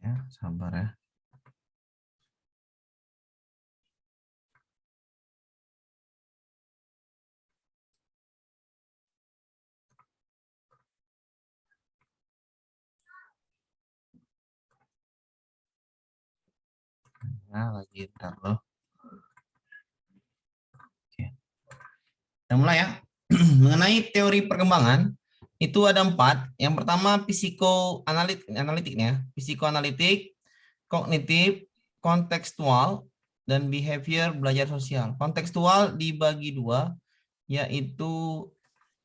Ya, sabar ya. Nah, lagi ntar loh. Oke. Kita mulai ya. Mengenai teori perkembangan, itu ada 4. Yang pertama psikoanalitiknya, psikoanalitik, kognitif, kontekstual, dan behavior belajar sosial. Kontekstual dibagi 2, yaitu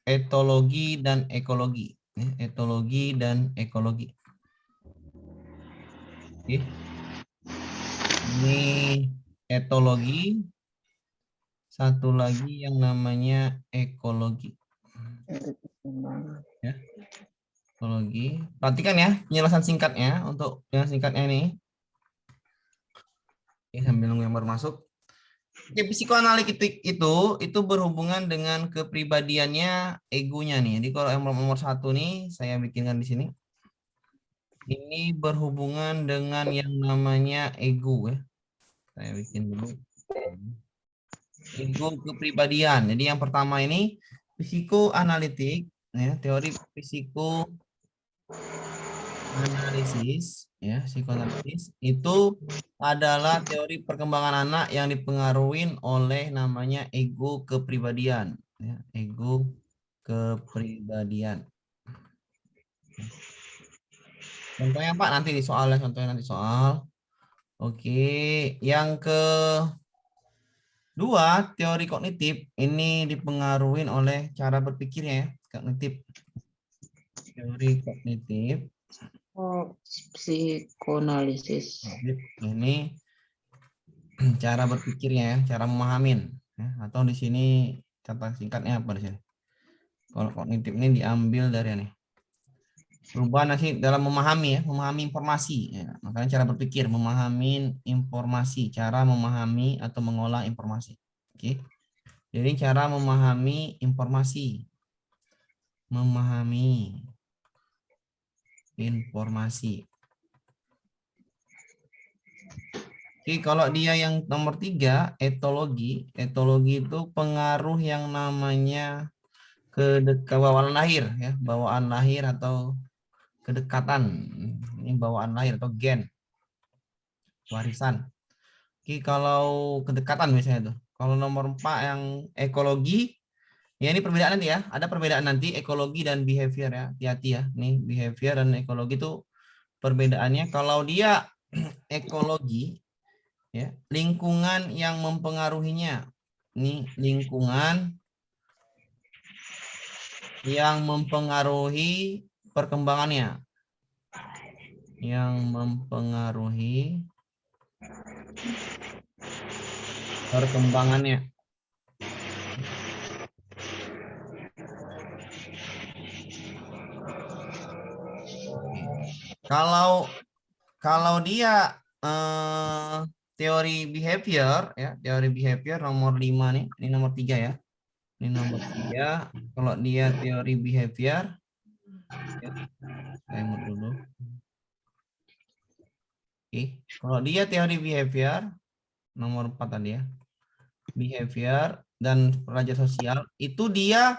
etologi dan ekologi. Etologi dan ekologi. Oke. Ini etologi, satu lagi yang namanya ekologi. Ya. Ekologi. Perhatikan ya penjelasan singkatnya untuk yang singkatnya ini. Oke, sambil nunggu yang baru masuk. Oke, psikoanalitik itu berhubungan dengan kepribadiannya, egonya nih. Jadi kalau yang nomor 1 nih saya bikinkan di sini. Ini berhubungan dengan yang namanya ego ya. Saya bikin dulu. Ego kepribadian. Jadi yang pertama ini psikoanalitik ya, teori psikoanalisis ya, psikoanalisis itu adalah teori perkembangan anak yang dipengaruhi oleh namanya ego kepribadian ya, ego kepribadian. Contohnya Pak nanti di soal ya, contohnya nanti soal. Oke, yang kedua, teori kognitif ini dipengaruhi oleh cara berpikirnya ya, kognitif. Teori kognitif. Oh, psikoanalisis. Ini cara berpikirnya ya, cara memahamin ya, atau di sini kata singkatnya apa di sini? Kalau kognitif ini diambil dari ini. Perubahan nanti dalam memahami ya, memahami informasi ya. Makanya cara berpikir, memahami informasi, cara memahami atau mengolah informasi. Oke. Jadi cara memahami informasi. Memahami informasi. Oke, kalau dia yang nomor 3, etologi. Etologi itu pengaruh yang namanya bawaan lahir ya, bawaan lahir atau kedekatan. Ini bawaan lahir atau gen, warisan. Oke, kalau kedekatan misalnya tuh. Kalau nomor 4 yang ekologi, ya ini perbedaan nanti ya. Ada perbedaan nanti ekologi dan behavior ya. Hati-hati ya. Nih behavior dan ekologi itu perbedaannya. Kalau dia ekologi ya, lingkungan yang mempengaruhinya. Ini lingkungan yang mempengaruhi perkembangannya. Yang mempengaruhi perkembangannya. Kalau dia teori behavior ya, teori behavior nomor 5 nih, ini nomor 3 ya. Ini nomor 3. Kalau dia teori behavior ya, saya mau dulu. Oke, kalau dia teori behavior nomor 4 tadi ya. Behavior dan belajar sosial itu dia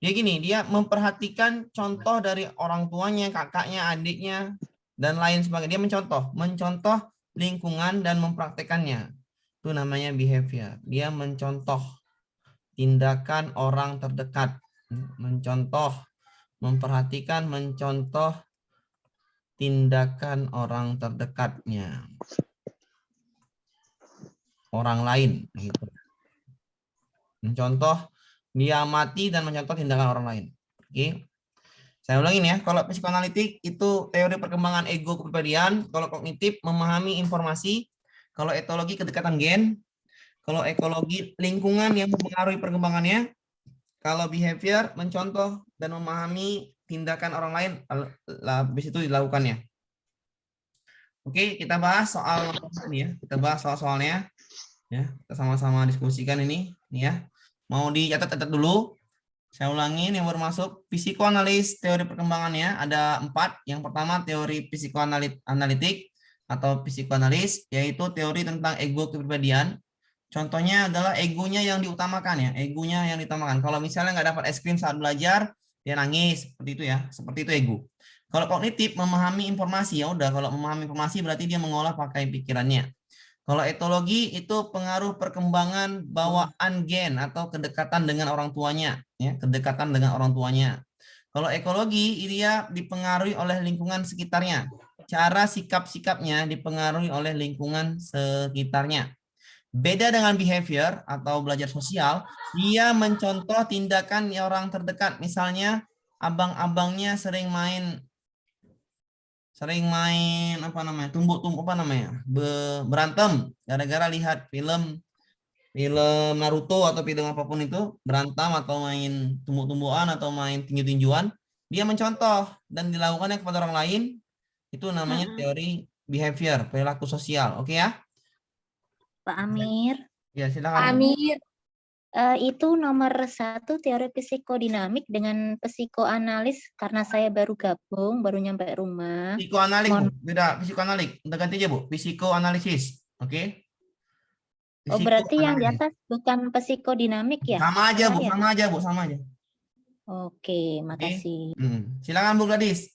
gini, dia memperhatikan contoh dari orang tuanya, kakaknya, adiknya dan lain sebagainya. Dia mencontoh lingkungan dan mempraktekannya. Itu namanya behavior. Dia mencontoh tindakan orang terdekat, mencontoh, memperhatikan, mencontoh tindakan orang terdekatnya, orang lain gitu. Mencontoh, diamati dan mencontoh tindakan orang lain. Oke. Saya ulangin ya, kalau psikoanalitik itu teori perkembangan ego kepribadian, kalau kognitif memahami informasi, kalau etologi kedekatan gen, kalau ekologi lingkungan yang mempengaruhi perkembangannya, kalau behavior mencontoh dan memahami tindakan orang lain, habis itu dilakukannya. Oke, kita bahas soal ini ya, kita bahas soal-soalnya ya, kita sama-sama diskusikan ini ya. Mau dicatat-catat dulu. Saya ulangi yang baru masuk. Psikoanalis teori perkembangannya ada 4. Yang pertama teori psikoanalitik atau psikoanalis, yaitu teori tentang ego kepribadian. Contohnya adalah egonya yang diutamakan ya, egonya yang diutamakan. Kalau misalnya nggak dapat es krim saat belajar, dia nangis, seperti itu ya, seperti itu ego. Kalau kognitif memahami informasi, ya udah, kalau memahami informasi berarti dia mengolah pakai pikirannya. Kalau etologi itu pengaruh perkembangan bawaan gen atau kedekatan dengan orang tuanya, ya, kedekatan dengan orang tuanya. Kalau ekologi dia dipengaruhi oleh lingkungan sekitarnya. Cara sikap-sikapnya dipengaruhi oleh lingkungan sekitarnya. Beda dengan behavior atau belajar sosial, dia mencontoh tindakan orang terdekat. Misalnya abang-abangnya sering main apa namanya, tumbuk-tumbuk apa namanya, berantem gara-gara lihat film film Naruto atau film apapun itu, berantem atau main tumbuk-tumbukan atau main tinju-tinjuan, dia mencontoh dan dilakukannya kepada orang lain. Itu namanya teori behavior, perilaku sosial. Oke ya? Pak Amir, Ya, silakan. Amir. itu nomor 1 teori psikodinamik dengan psikoanalis karena saya baru gabung, baru nyampe rumah. Psikoanalik, Bu. Mohon- Beda, psikoanalik. Kita ganti aja, Bu. Psikoanalisis. Oke? Oh, berarti yang di Psikoanalisis. atas bukan psikodinamik ya? Sama aja, Bu. Salah ya? Sama aja, Bu. Sama aja. Oke, makasih. Silakan, Bu Gadis.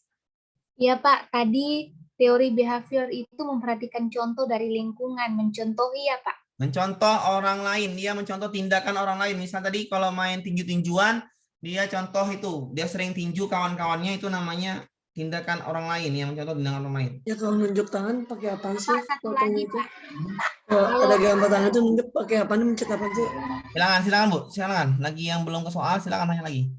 Ya Pak, tadi teori behavior itu memperhatikan contoh dari lingkungan, mencontohi ya Pak. Mencontoh orang lain. Dia mencontoh tindakan orang lain. Misal tadi kalau main tinju-tinjuan, dia contoh itu. Dia sering tinju kawan-kawannya, itu namanya tindakan orang lain. Yang mencontoh tindakan orang lain. Ya kalau nunjuk tangan pakai apa sih? Pak, satu Fotonya lagi itu. Pak. Kalau ada gambar tangan itu nunjuk pakai apa nih? Mencet apa sih? Silakan, Bu. Silakan. Lagi yang belum ke soal, silakan tanya lagi.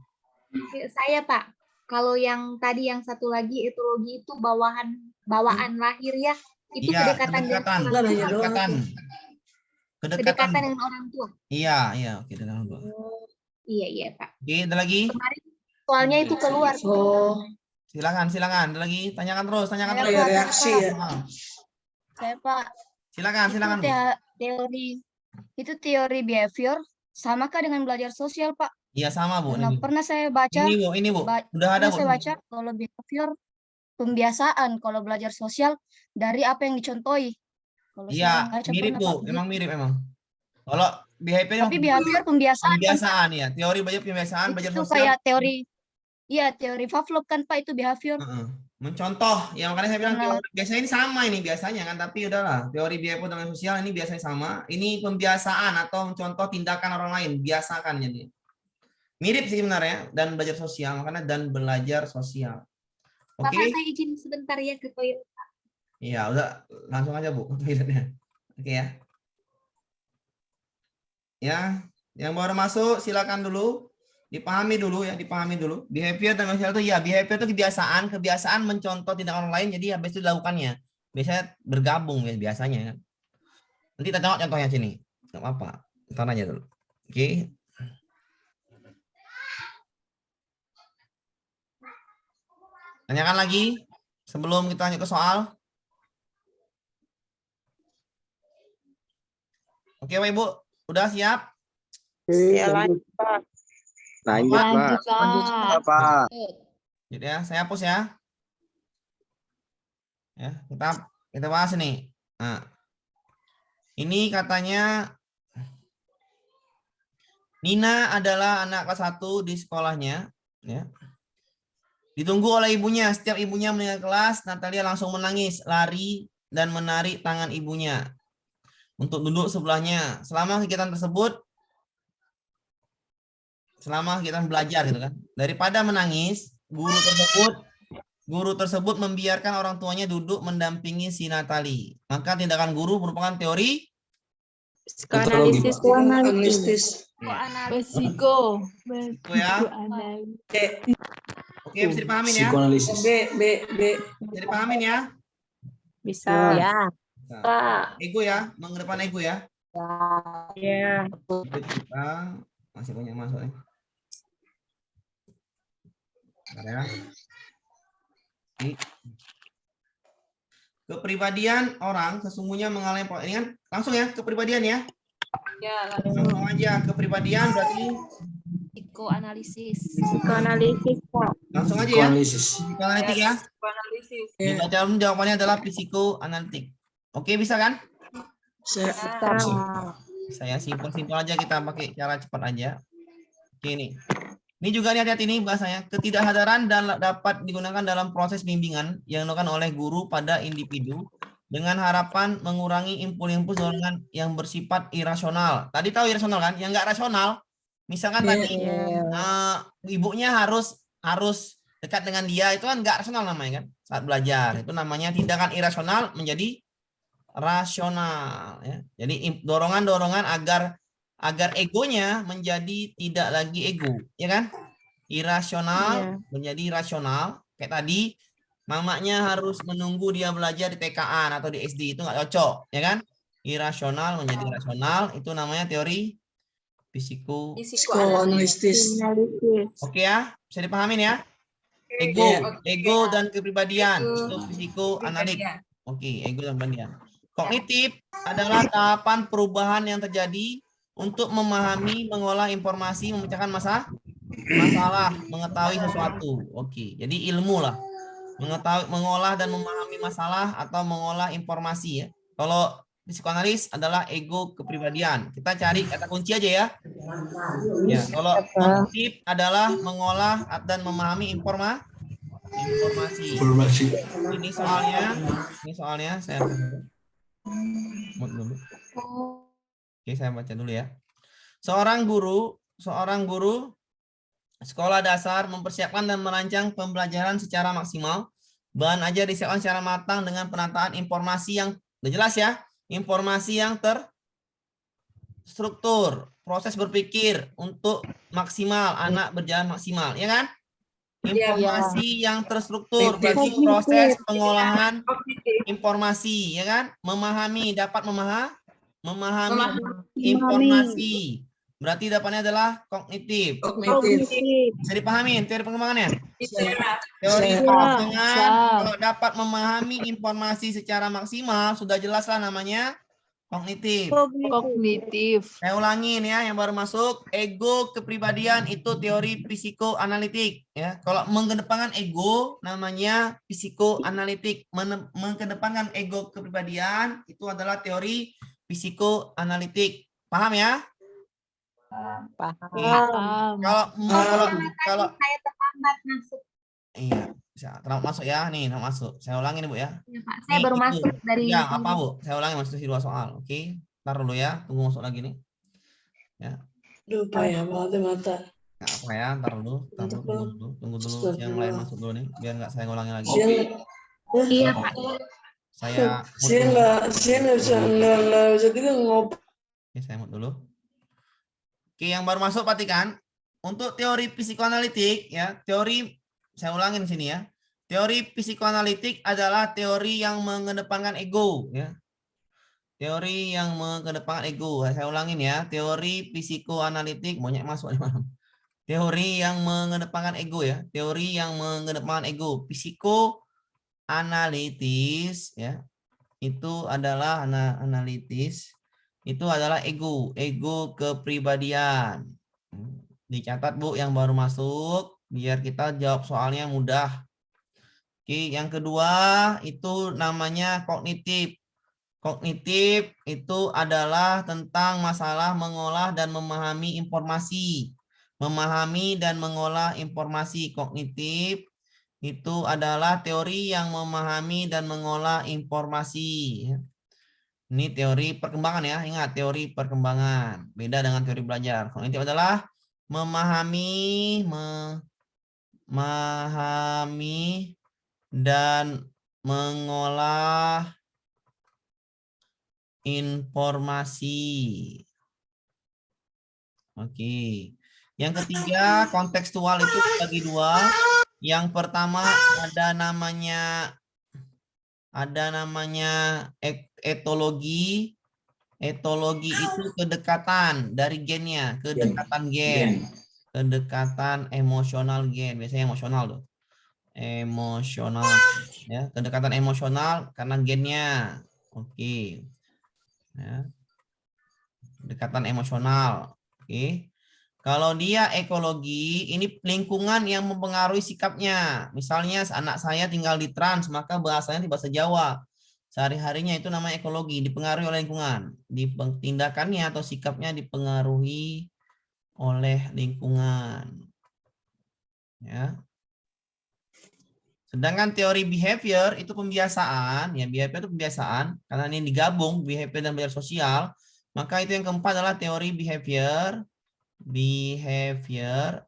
Saya Pak, kalau yang tadi yang satu lagi etologi itu bawaan lahir ya, itu Iya, kedekatan dengan kedekatan. orang tua. Kedekatan. Kedekatan dengan orang tua. Iya, iya. Oke, dengan orang tua. Iya Pak. Oke, ada lagi? Kemarin soalnya itu keluar. Oh, Silakan. Ada lagi? Tanyakan terus. kayak reaksi ya. Saya Pak, Silakan, Bu. itu teori behavior samakah dengan belajar sosial Pak? Iya, sama, Bu. Karena Ini, Bu. pernah saya baca, Ini, Bu. Udah ada, pernah Bu. saya baca kalau behavior pembiasaan, kalau belajar sosial dari apa yang dicontohi. Kalau Iya, saya baca mirip, pernah, Bu. Pak, Emang begitu. mirip emang. Kalau behavior Tapi behavior pembiasaan kan, Pak? pembiasaan ya, teori belajar pembiasaan, belajar Itu sosial. kayak teori, iya teori Pavlov kan Pak, itu behavior. Heeh. Mencontoh, ya makanya saya bilang Karena- teori biasanya ini sama ini biasanya kan, tapi udahlah, teori behavior dengan sosial ini biasanya sama. Ini pembiasaan atau mencontoh tindakan orang lain, biasakan jadi. Mirip sih sebenarnya dan belajar sosial, makanya dan belajar sosial. Oke? Bapak saya izin sebentar ya ke toilet. Iya, udah langsung aja Bu ke toiletnya. Oke ya. Ya, yang baru masuk silakan dulu. Dipahami dulu. Behavior dan sosial itu ya, behavior itu kebiasaan mencontoh tindakan orang lain, jadi habis itu dilakukannya. Biasanya bergabung ya biasanya kan. Nanti kita tengok contohnya sini. Enggak apa-apa. Ntar aja dulu. Oke. Tanyakan lagi sebelum kita lanjut ke soal. Oke, Bapak Ibu, udah siap? Ya, lanjut, Pak. Lanjut, Pak. Gitu ya, saya hapus ya. Ya, kita bahas ini. Nah, ini katanya Nina adalah anak kelas 1 di sekolahnya, ya. Ditunggu oleh ibunya. Setiap ibunya meninggal kelas, Natalia langsung menangis, lari dan menarik tangan ibunya untuk duduk sebelahnya. Selama kegiatan belajar gitu kan. Daripada menangis, guru tersebut membiarkan orang tuanya duduk mendampingi si Natali. Maka tindakan guru merupakan teori Psikoanalisis. Analisis. Psiko. itu ya. Oke, bisa dipahamin ya? B. Bisa dipahamin ya? Bisa. Ya. Nah, ego ya, mengedepan ego ya. Ya. Kita masih banyak masuk nih. Bentar ya. Kepribadian orang sesungguhnya mengalami ini kan langsung ya kepribadian ya. Ya, Langsung aja kepribadian berarti Psikoanalisis. Psikoanalisis, Pak. Langsung aja ya. Psikoanalisis. Psikoanalitik ya. Psikoanalisis. Dibaca dulu, jawabannya adalah psikoanalitik. Oke, bisa kan? Saya Saya simpel-simpel aja, kita pakai cara cepat aja. Oke, ini juga hati-hati nih bahasanya. Ketidakhadiran dan dapat digunakan dalam proses bimbingan yang dilakukan oleh guru pada individu dengan harapan mengurangi impuls-impuls dorongan yang bersifat irasional. Tadi tahu irasional kan? Yang nggak rasional. Misalkan tadi ibunya harus dekat dengan dia, itu kan nggak rasional namanya kan? Saat belajar itu namanya tindakan irasional menjadi rasional. Ya. Jadi dorongan-dorongan agar egonya menjadi tidak lagi ego, ya kan? Irasional menjadi rasional. Kayak tadi, mamanya harus menunggu dia belajar di TKA atau di SD, itu nggak cocok, ya kan? Irasional menjadi rasional, itu namanya teori psikoanalisis. Oke ya, bisa dipahamin ya? Ego dan kepribadian itu psikoanalitik. Oke, ego dan kepribadian. Kognitif adalah tahapan perubahan yang terjadi untuk memahami, mengolah informasi, memecahkan masalah, mengetahui sesuatu. Oke, jadi ilmu lah. Mengetahui, mengolah dan memahami masalah atau mengolah informasi ya. Kalau psikoanalis adalah ego kepribadian. Kita cari kata kunci aja ya. Ya, kalau kognitif adalah mengolah dan memahami informasi. Ini soalnya saya dulu. Oke, saya baca dulu ya. Seorang guru sekolah dasar mempersiapkan dan merancang pembelajaran secara maksimal. Bahan ajar disiapkan secara matang dengan penataan informasi yang udah jelas ya. Informasi yang terstruktur, proses berpikir untuk maksimal, anak berjalan maksimal, ya kan? Informasi yang terstruktur, berarti proses pengolahan informasi, ya kan? Dapat memahami informasi. Berarti dapatnya adalah kognitif. Bisa dipahami teori pengembangannya? Teori pengembangan kalau dapat memahami informasi secara maksimal sudah jelaslah namanya kognitif. Saya ulangin ya yang baru masuk, ego kepribadian itu teori psikoanalitik ya. Kalau mengedepankan ego namanya psikoanalitik. Mengedepankan ego kepribadian itu adalah teori psikoanalitik. Paham ya? Paham. Kalau Saya terlambat masuk. iya, bisa terlambat masuk ya. Nih, terlambat masuk. Saya ulangin Bu ya. Ya, Pak. Saya baru masuk dari Ya, apa Bu? Saya ulangi masuk dua soal. Oke. Ntar dulu ya, tunggu masuk lagi nih. Ya. Lupa ya, mata. Nggak apa ya, ntar dulu, tunggu dulu yang lain masuk dulu nih, biar nggak saya ngulangi lagi. Iya, Pak. Saya nggak bisa tidur ngopi. Oke, saya mau dulu. Oke, yang baru masuk perhatikan. Untuk teori psikoanalitik ya, saya ulangin di sini ya. Teori psikoanalitik adalah teori yang mengedepankan ego ya. Teori yang mengedepankan ego. Saya ulangin ya. Teori psikoanalitik banyak masuk di mana? Teori yang mengedepankan ego ya. Teori yang mengedepankan ego. Psikoanalitis ya. Itu adalah analitis. Itu adalah ego kepribadian. Dicatat Bu yang baru masuk biar kita jawab soalnya mudah. Oke, yang kedua itu namanya kognitif. Kognitif itu adalah tentang masalah mengolah dan memahami informasi. Memahami dan mengolah informasi. Kognitif itu adalah teori yang memahami dan mengolah informasi. Ini teori perkembangan ya. Ingat, teori perkembangan. Beda dengan teori belajar. Kognitif adalah memahami dan mengolah informasi. Oke. Yang ketiga, kontekstual itu bagi dua. Yang pertama ada namanya etologi. Etologi itu kedekatan dari gennya, kedekatan gen. Kedekatan emosional gen. Biasanya emosional tuh. Emosional ya, kedekatan emosional karena gennya. Oke. Ya. Kedekatan emosional. Oke. Kalau dia ekologi, ini lingkungan yang mempengaruhi sikapnya. Misalnya anak saya tinggal di Trans, maka bahasanya di bahasa Jawa. Sehari-harinya itu namanya ekologi, dipengaruhi oleh lingkungan. Tindakannya atau sikapnya dipengaruhi oleh lingkungan. Ya. Sedangkan teori behavior itu pembiasaan, ya behavior itu pembiasaan, karena ini digabung behavior dan belajar sosial, maka itu yang keempat adalah teori behavior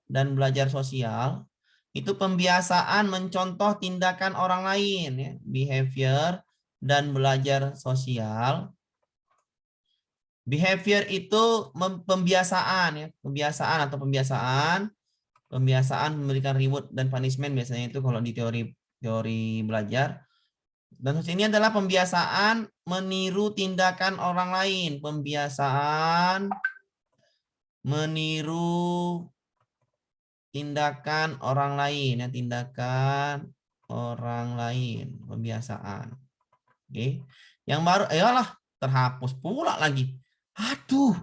dan belajar sosial. Itu pembiasaan mencontoh tindakan orang lain, ya. Behavior dan belajar sosial. Behavior itu pembiasaan, ya, pembiasaan memberikan reward dan punishment biasanya itu kalau di teori belajar. Dan ini adalah pembiasaan meniru tindakan orang lain, pembiasaan meniru tindakan orang lain, ya, tindakan orang lain, pembiasaan. Oke. Yang baru, ayolah, terhapus pula lagi. Aduh.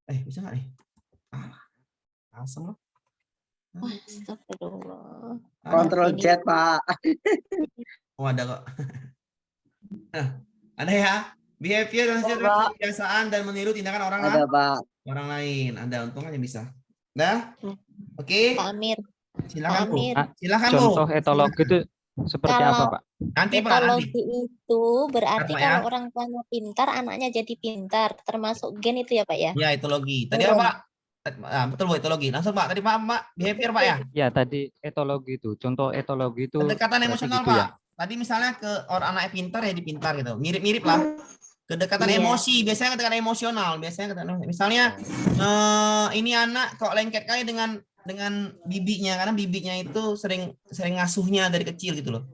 Bisa nggak nih? Asem loh. Astagfirullah. Kontrol Ini- Z, Pak. Oh, ada kok. Ada ya? Behavior dan Ada, hasil Pak. kebiasaan dan meniru tindakan orang Ada, Pak. lain. Ada, untung aja bisa. Dah? Oke, Pak Amir, silakan Pak Bu. Amir. Silakan Bu. Contoh etologi itu seperti apa, Kalau Pak? Nanti Pak, nanti. etologi itu berarti Pak, ya. kalau orang tuanya pintar, anaknya jadi pintar, termasuk gen itu ya Pak ya? Ya, etologi. Tadi Belum. apa, Pak? Betul Bu, etologi. Langsung Pak, tadi Pak, behavior Pak ya? Ya, tadi etologi itu. Contoh etologi itu Kedekatan berarti emosional gitu Pak. ya. Tadi misalnya ke orang anaknya pintar ya pintar gitu. Mirip-mirip lah. Kedekatan Iya. emosi, biasanya kedekatan emosional, misalnya ini anak kok lengket kali dengan bibinya karena bibinya itu sering ngasuhnya dari kecil gitu loh.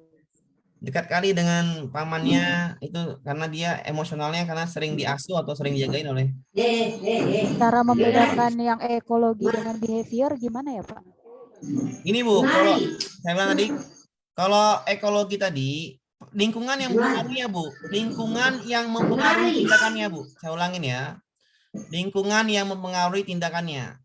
Dekat kali dengan pamannya itu karena dia emosionalnya karena sering diasuh atau sering dijagain oleh. Cara membedakan yang ekologi dengan behavior gimana ya, Pak? Ini Bu, kalau saya bilang tadi, kalau ekologi tadi lingkungan yang mempengaruhi ya Bu, lingkungan yang mempengaruhi tindakannya Bu. Saya ulangin ya, lingkungan yang mempengaruhi tindakannya,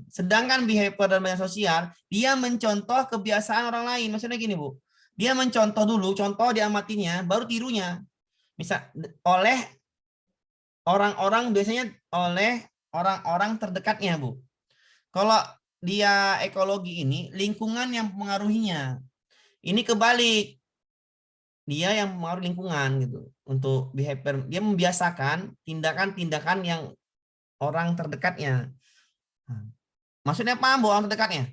Sedangkan behavior dan belajar sosial, dia mencontoh kebiasaan orang lain. Maksudnya gini Bu, dia mencontoh dulu, contoh diamatinya, baru tirunya. Misal oleh orang-orang, biasanya oleh orang-orang terdekatnya Bu. Kalau dia ekologi ini, lingkungan yang mempengaruhinya. Ini kebalik. Dia yang mempengaruhi lingkungan gitu. Untuk behavior, dia membiasakan tindakan-tindakan yang orang terdekatnya. Maksudnya paham Bu orang terdekatnya?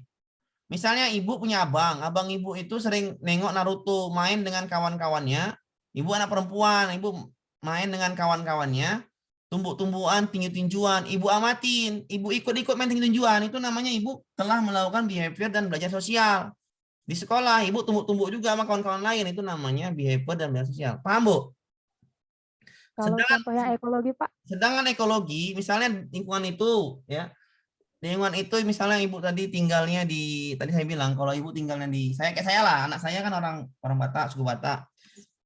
Misalnya ibu punya abang ibu itu sering nengok Naruto main dengan kawan-kawannya. Ibu anak perempuan, ibu main dengan kawan-kawannya. Tumbuk-tumbukan, tinju-tinjuan, ibu amatin, ibu ikut-ikut main tinju-tinjuan, itu namanya ibu telah melakukan behavior dan belajar sosial. Di sekolah, ibu tumbuk-tumbuk juga sama kawan-kawan lain, itu namanya behavior dan belajar sosial. Paham, Bu? Kalau contoh yang ekologi, Pak? Sedangkan ekologi, misalnya lingkungan itu, ya, lingkungan itu misalnya ibu tadi tinggalnya tadi saya bilang, kalau ibu tinggalnya kayak saya lah, anak saya kan orang Batak, suku Batak.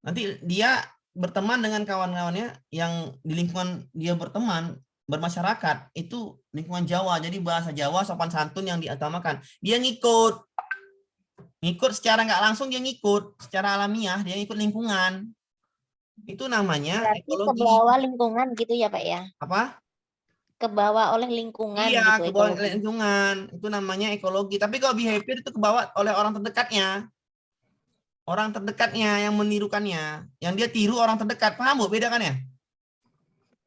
Nanti dia berteman dengan kawan-kawannya yang di lingkungan dia bermasyarakat, itu lingkungan Jawa, jadi bahasa Jawa sopan santun yang diutamakan. Dia ngikut secara nggak langsung, dia ngikut secara alamiah, dia ngikut lingkungan. Itu namanya Berarti ekologi. kebawa lingkungan gitu ya Pak ya? Apa? Kebawa oleh lingkungan Iya, gitu. kebawa ekologi. lingkungan. Itu namanya ekologi. Tapi kalau behavior itu kebawa oleh orang terdekatnya. Orang terdekatnya yang menirukannya. Yang dia tiru orang terdekat. Paham Bu bedakannya?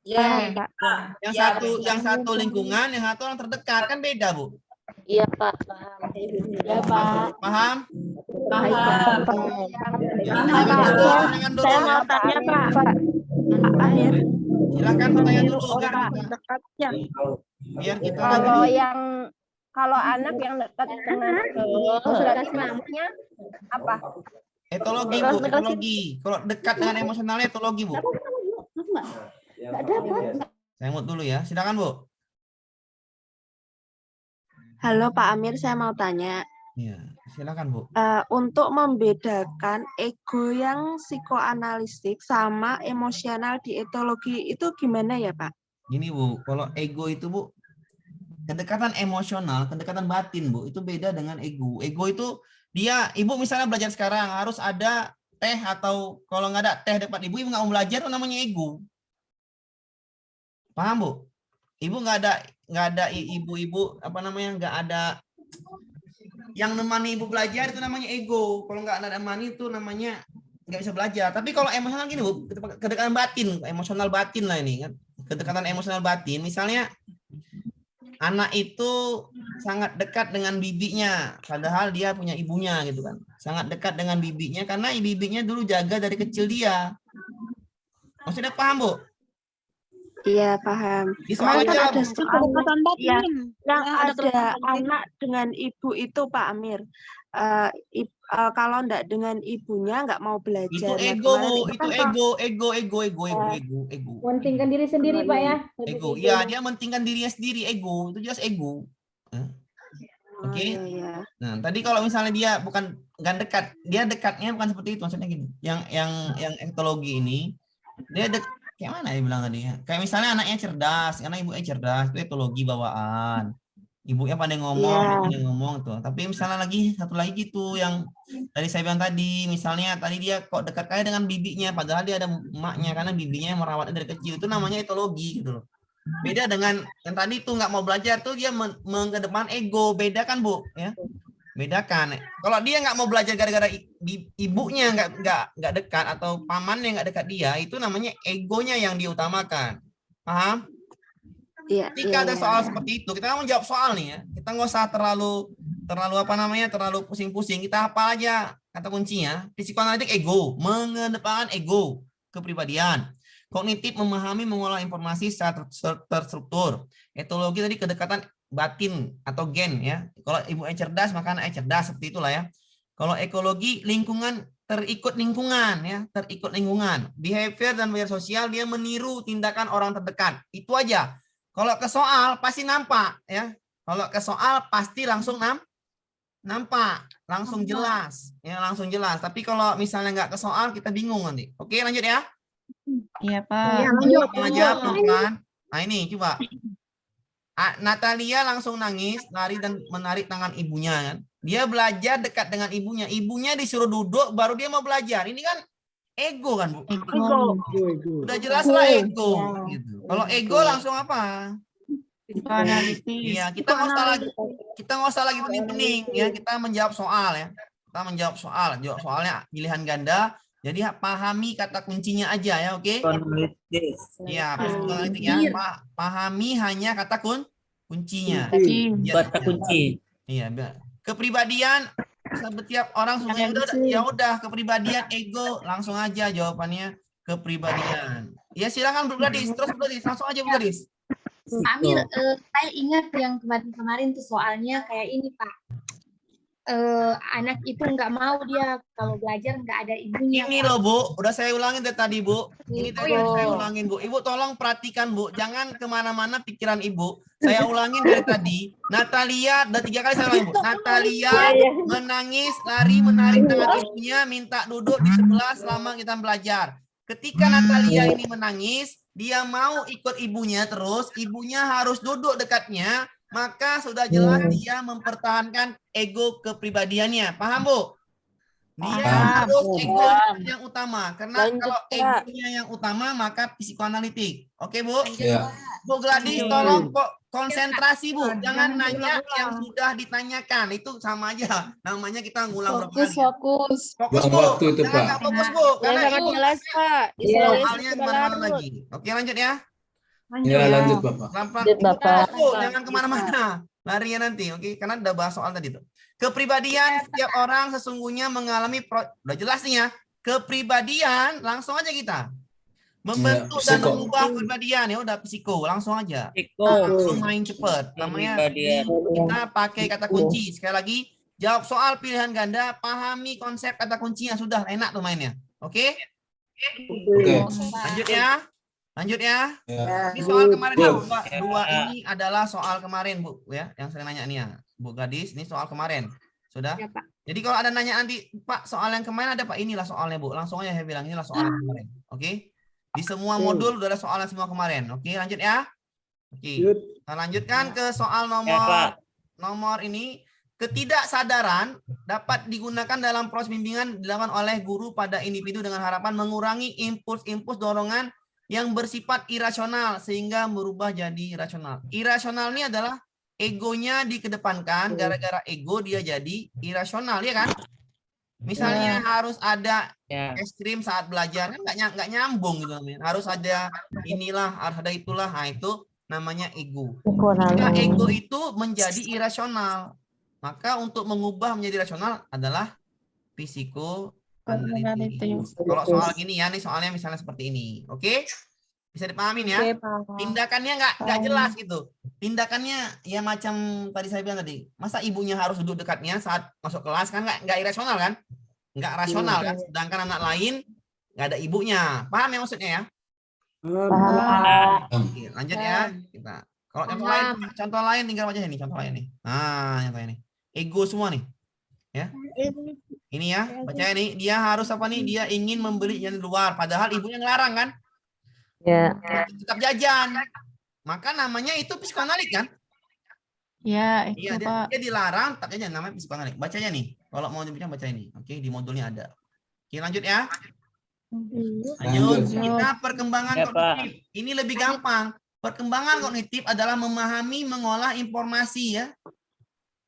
Iya, Pak. Yang satu lingkungan, yang satu orang terdekat. Kan beda Bu. Iya Pak, paham. Ya, Pak. Paham? Saya mau tanya, Pak. Akhir. Silakan bertanya dulu. Orang dekatnya. Biar kita Kalau anak yang dekat dengan berarti namanya apa? etologi Bu, etologi. Kalau dekat dengan emosionalnya etologi Bu. Saya mute dulu ya. Silakan Bu. Halo Pak Amir, saya mau tanya. Iya, silakan Bu. Untuk membedakan ego yang psikoanalitik sama emosional di etologi itu gimana ya Pak? Gini Bu, kalau ego itu Bu, kedekatan emosional, kedekatan batin Bu, itu beda dengan ego. Ego itu dia, Ibu misalnya belajar sekarang harus ada teh atau kalau nggak ada teh depan Ibu nggak mau belajar itu namanya ego. Paham Bu? Ibu nggak ada ibu-ibu apa namanya nggak ada yang nemani Ibu belajar itu namanya ego. Kalau nggak ada nemani itu namanya nggak bisa belajar. Tapi kalau emosional gini Bu, kedekatan batin, emosional batin lah ini kan. Kedekatan emosional batin, misalnya anak itu sangat dekat dengan bibinya, padahal dia punya ibunya gitu kan. Sangat dekat dengan bibinya karena bibinya dulu jaga dari kecil dia. Maksudnya paham Bu? Iya, paham. Di Kemarin kan soalnya ada soal ya, yang ada ada anak dengan ibu itu Pak Amir. Kalau enggak dengan ibunya nggak mau belajar. itu Nah, ego kemarin Bu, itu itu kan ego. Mementingkan diri sendiri, Pak ya. Ego. Iya, dia mentingkan dirinya sendiri, ego. Itu jelas ego. Oke. iya, iya. Nah, tadi kalau misalnya dia bukan dekat, dia dekatnya bukan seperti itu maksudnya gini. Yang etologi ini dia kayak mana ya bilang tadi ya? Kayak misalnya anaknya cerdas, karena ibunya cerdas, itu etologi bawaan. Ibunya pandai ngomong tuh. Tapi misalnya satu lagi gitu yang tadi saya bilang tadi, misalnya tadi dia kok dekat kayak dengan bibinya, padahal dia ada emaknya karena bibinya merawatnya dari kecil, itu namanya etologi gitu loh. Beda dengan yang tadi tuh nggak mau belajar tuh dia mengedepan ego, beda kan Bu ya? Bedakan. Kalau dia nggak mau belajar gara-gara ibunya nggak dekat atau pamannya nggak dekat dia, itu namanya egonya yang diutamakan. Paham? Iya, Jika ada iya, soal iya. seperti itu, kita mau jawab soal nih ya. Kita nggak usah terlalu terlalu pusing-pusing. Kita hafal aja kata kuncinya. Psikoanalitik ego, mengedepankan ego, kepribadian. Kognitif memahami mengolah informasi secara terstruktur. Etologi tadi kedekatan batin atau gen ya. Kalau ibunya cerdas maka anaknya cerdas, seperti itulah ya. Kalau ekologi lingkungan terikut lingkungan ya, terikut lingkungan. Behavior dan behavior sosial dia meniru tindakan orang terdekat. Itu aja. Kalau ke soal pasti nampak ya. Kalau ke soal pasti langsung nampak, langsung jelas ya, langsung jelas. Tapi kalau misalnya nggak ke soal kita bingung nanti. Oke, lanjut ya. Iya, Pak. Jawab aja pelan-pelan. Nah ini coba. Natalia langsung nangis, lari dan menarik tangan ibunya kan. Dia belajar dekat dengan ibunya. Ibunya disuruh duduk baru dia mau belajar. Ini kan ego kan Bu? Ego. Udah jelas lah ego. Gitu. Kalau ego langsung apa? Iya, kita nggak usah lagi bening-bening ya. Kita menjawab soal ya. Kita menjawab soal. Jawab soalnya pilihan ganda. Jadi pahami kata kuncinya aja ya, oke? Iya, psikoanalitik ya. Pahami hanya kata kuncinya. Kata kunci. Iya, kepribadian setiap orang semuanya ya udah kepribadian ego langsung aja jawabannya kepribadian. Ya silakan Bu Gadis, terus Bu Gadis, langsung aja Bu Gadis. Pak Amir, saya ingat yang kemarin tuh soalnya kayak ini Pak. Anak itu nggak mau dia kalau belajar nggak ada ibunya. Ini loh Bu, udah saya ulangin dari tadi Bu. Ini tadi saya ulangin Bu. Ibu tolong perhatikan Bu, jangan kemana-mana pikiran Ibu. Saya ulangin dari tadi. Natalia, udah 3 kali saya ulangin Bu. Natalia menangis, lari menarik tangan ibunya, minta duduk di sebelah selama kita belajar. Ketika Natalia ini menangis, dia mau ikut ibunya terus, ibunya harus duduk dekatnya. Maka sudah jelas dia mempertahankan ego kepribadiannya. Paham Bu? Dia harus ego yang utama. Karena kalau egonya yang utama maka psikoanalitik. Oke Bu? Iya. Bu Gladys tolong konsentrasi Bu. Jangan nanya yang sudah ditanyakan. Itu sama aja. Namanya kita ngulang berapa kali. Fokus. Fokus Buang Bu. waktu itu, Jangan Pak. nggak fokus Bu. Karena sangat itu jelas, Pak. soalnya kemana-mana lagi. Oke lanjut ya. Ya, lanjut Bapak. Fokus Bu, jangan kemana-mana. Larinya nanti, oke? Karena udah bahas soal tadi tuh. Kepribadian setiap orang sesungguhnya mengalami udah jelas nih ya. Kepribadian langsung aja kita membentuk dan mengubah kepribadian ya udah psiko langsung aja. Langsung main cepet. Namanya kita pakai kata kunci. Sekali lagi jawab soal pilihan ganda, pahami konsep kata kuncinya sudah enak tuh mainnya. Oke? Oke. Lanjut ya. Lanjut ya. Ya. Ini soal kemarin ya, dua ini adalah soal kemarin Bu ya, yang saya nanya nih ya. Bu Gadis, ini soal kemarin. Sudah? Ya, Pak. Jadi kalau ada nanya nanti, Pak, soal yang kemarin ada Pak, inilah soalnya Bu. Langsung aja saya bilang inilah soal yang kemarin. Oke? Di semua modul udah ada soalnya semua kemarin. Oke, lanjut ya. Oke. Kita lanjutkan ke soal nomor ini. Ketidaksadaran dapat digunakan dalam proses bimbingan dilakukan oleh guru pada individu dengan harapan mengurangi impuls-impuls dorongan yang bersifat irasional sehingga berubah jadi rasional. Irasional ini adalah egonya dikedepankan, gara-gara ego dia jadi irasional, ya kan? Misalnya harus ada es krim saat belajar, kan nggak nyambung gitu namanya. Harus ada inilah, harus ada itulah. Nah, itu namanya ego. Jika ego itu menjadi irasional, maka untuk mengubah menjadi rasional adalah psikoanalitis. Kalau soal gini ya, nih soalnya misalnya seperti ini, oke? Bisa dipahamin ya? Tindakannya nggak jelas gitu. Tindakannya ya macam tadi saya bilang tadi. Masa ibunya harus duduk dekatnya saat masuk kelas, kan nggak irasional kan? Nggak rasional kan? Sedangkan anak lain nggak ada ibunya. Paham ya maksudnya ya? Oke, lanjut ya. Kita. Kalau contoh lain tinggal baca ini, contoh lain nih. Nah, yang kayak ini. Ego semua nih. Ya. Ini ya, baca ini. Dia harus apa nih? Dia ingin membeli yang di luar, padahal ibunya ngelarang kan? Ya. Tetap jajan. Maka namanya itu psikoanalik kan? Ya, Iya, dia dilarang, tetap jajan, namanya psikoanalik. Bacanya nih. Kalau mau dibaca baca ini. Oke, di modulnya ada. Oke, lanjut ya. Lanjut. Kita perkembangan kognitif. Ini lebih gampang. Perkembangan kognitif adalah memahami, mengolah informasi ya.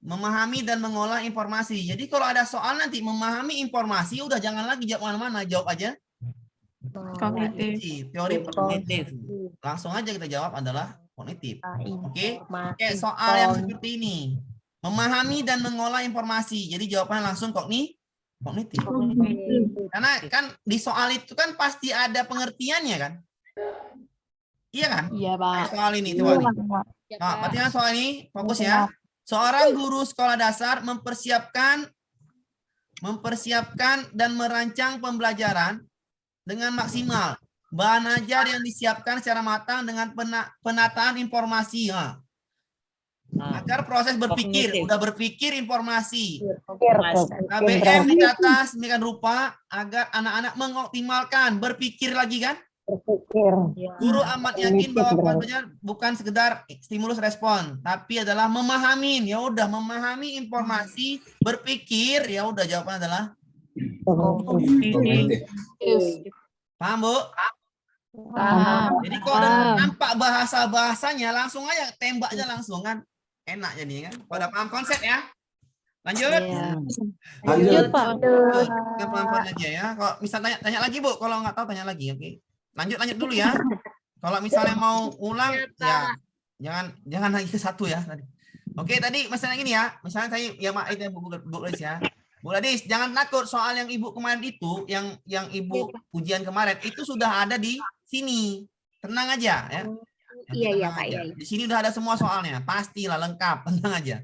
Memahami dan mengolah informasi. Jadi kalau ada soal nanti memahami informasi, udah jangan lagi jawab mana-mana, jawab aja kognitif. Teori kognitif. Langsung aja kita jawab adalah kognitif. Oke. Kayak soal yang seperti ini. Memahami dan mengolah informasi. Jadi jawabannya langsung kognitif. Karena kan di soal itu kan pasti ada pengertiannya kan? Iya kan? Iya, Pak. Soal ini coba nih. Nah, perhatikan soal ini, fokus ya. Seorang guru sekolah dasar mempersiapkan dan merancang pembelajaran dengan maksimal. Bahan ajar yang disiapkan secara matang dengan penataan informasi. Agar proses berpikir, udah berpikir informasi. KBM ditata sedemikian rupa agar anak-anak mengoptimalkan, berpikir lagi kan? Guru amat yakin bahwa proses belajar bukan sekedar stimulus respon, tapi adalah memahami. Ya udah memahami informasi, berpikir, ya udah jawabannya adalah paham, Bu? Paham. Jadi kalau nampak bahasanya langsung aja tembak aja langsung kan. Enak jadi kan. Pada paham konsep ya? Lanjut. Lanjut, Pak. Kita pelan-pelan aja ya. Kalau misal tanya lagi, Bu, kalau nggak tahu tanya lagi, oke. Lanjut dulu ya. Kalau misalnya mau ulang ya jangan lagi ke satu ya tadi. Oke, tadi misalnya gini ya. Misalnya saya ya Mak itu Bu Gladys ya. Bu Gladys, jangan takut soal yang Ibu kemarin itu, yang Ibu ujian kemarin itu sudah ada di sini. Tenang aja ya. Iya, Pak. Iya. Di sini udah ada semua soalnya. Pastilah lengkap, tenang aja.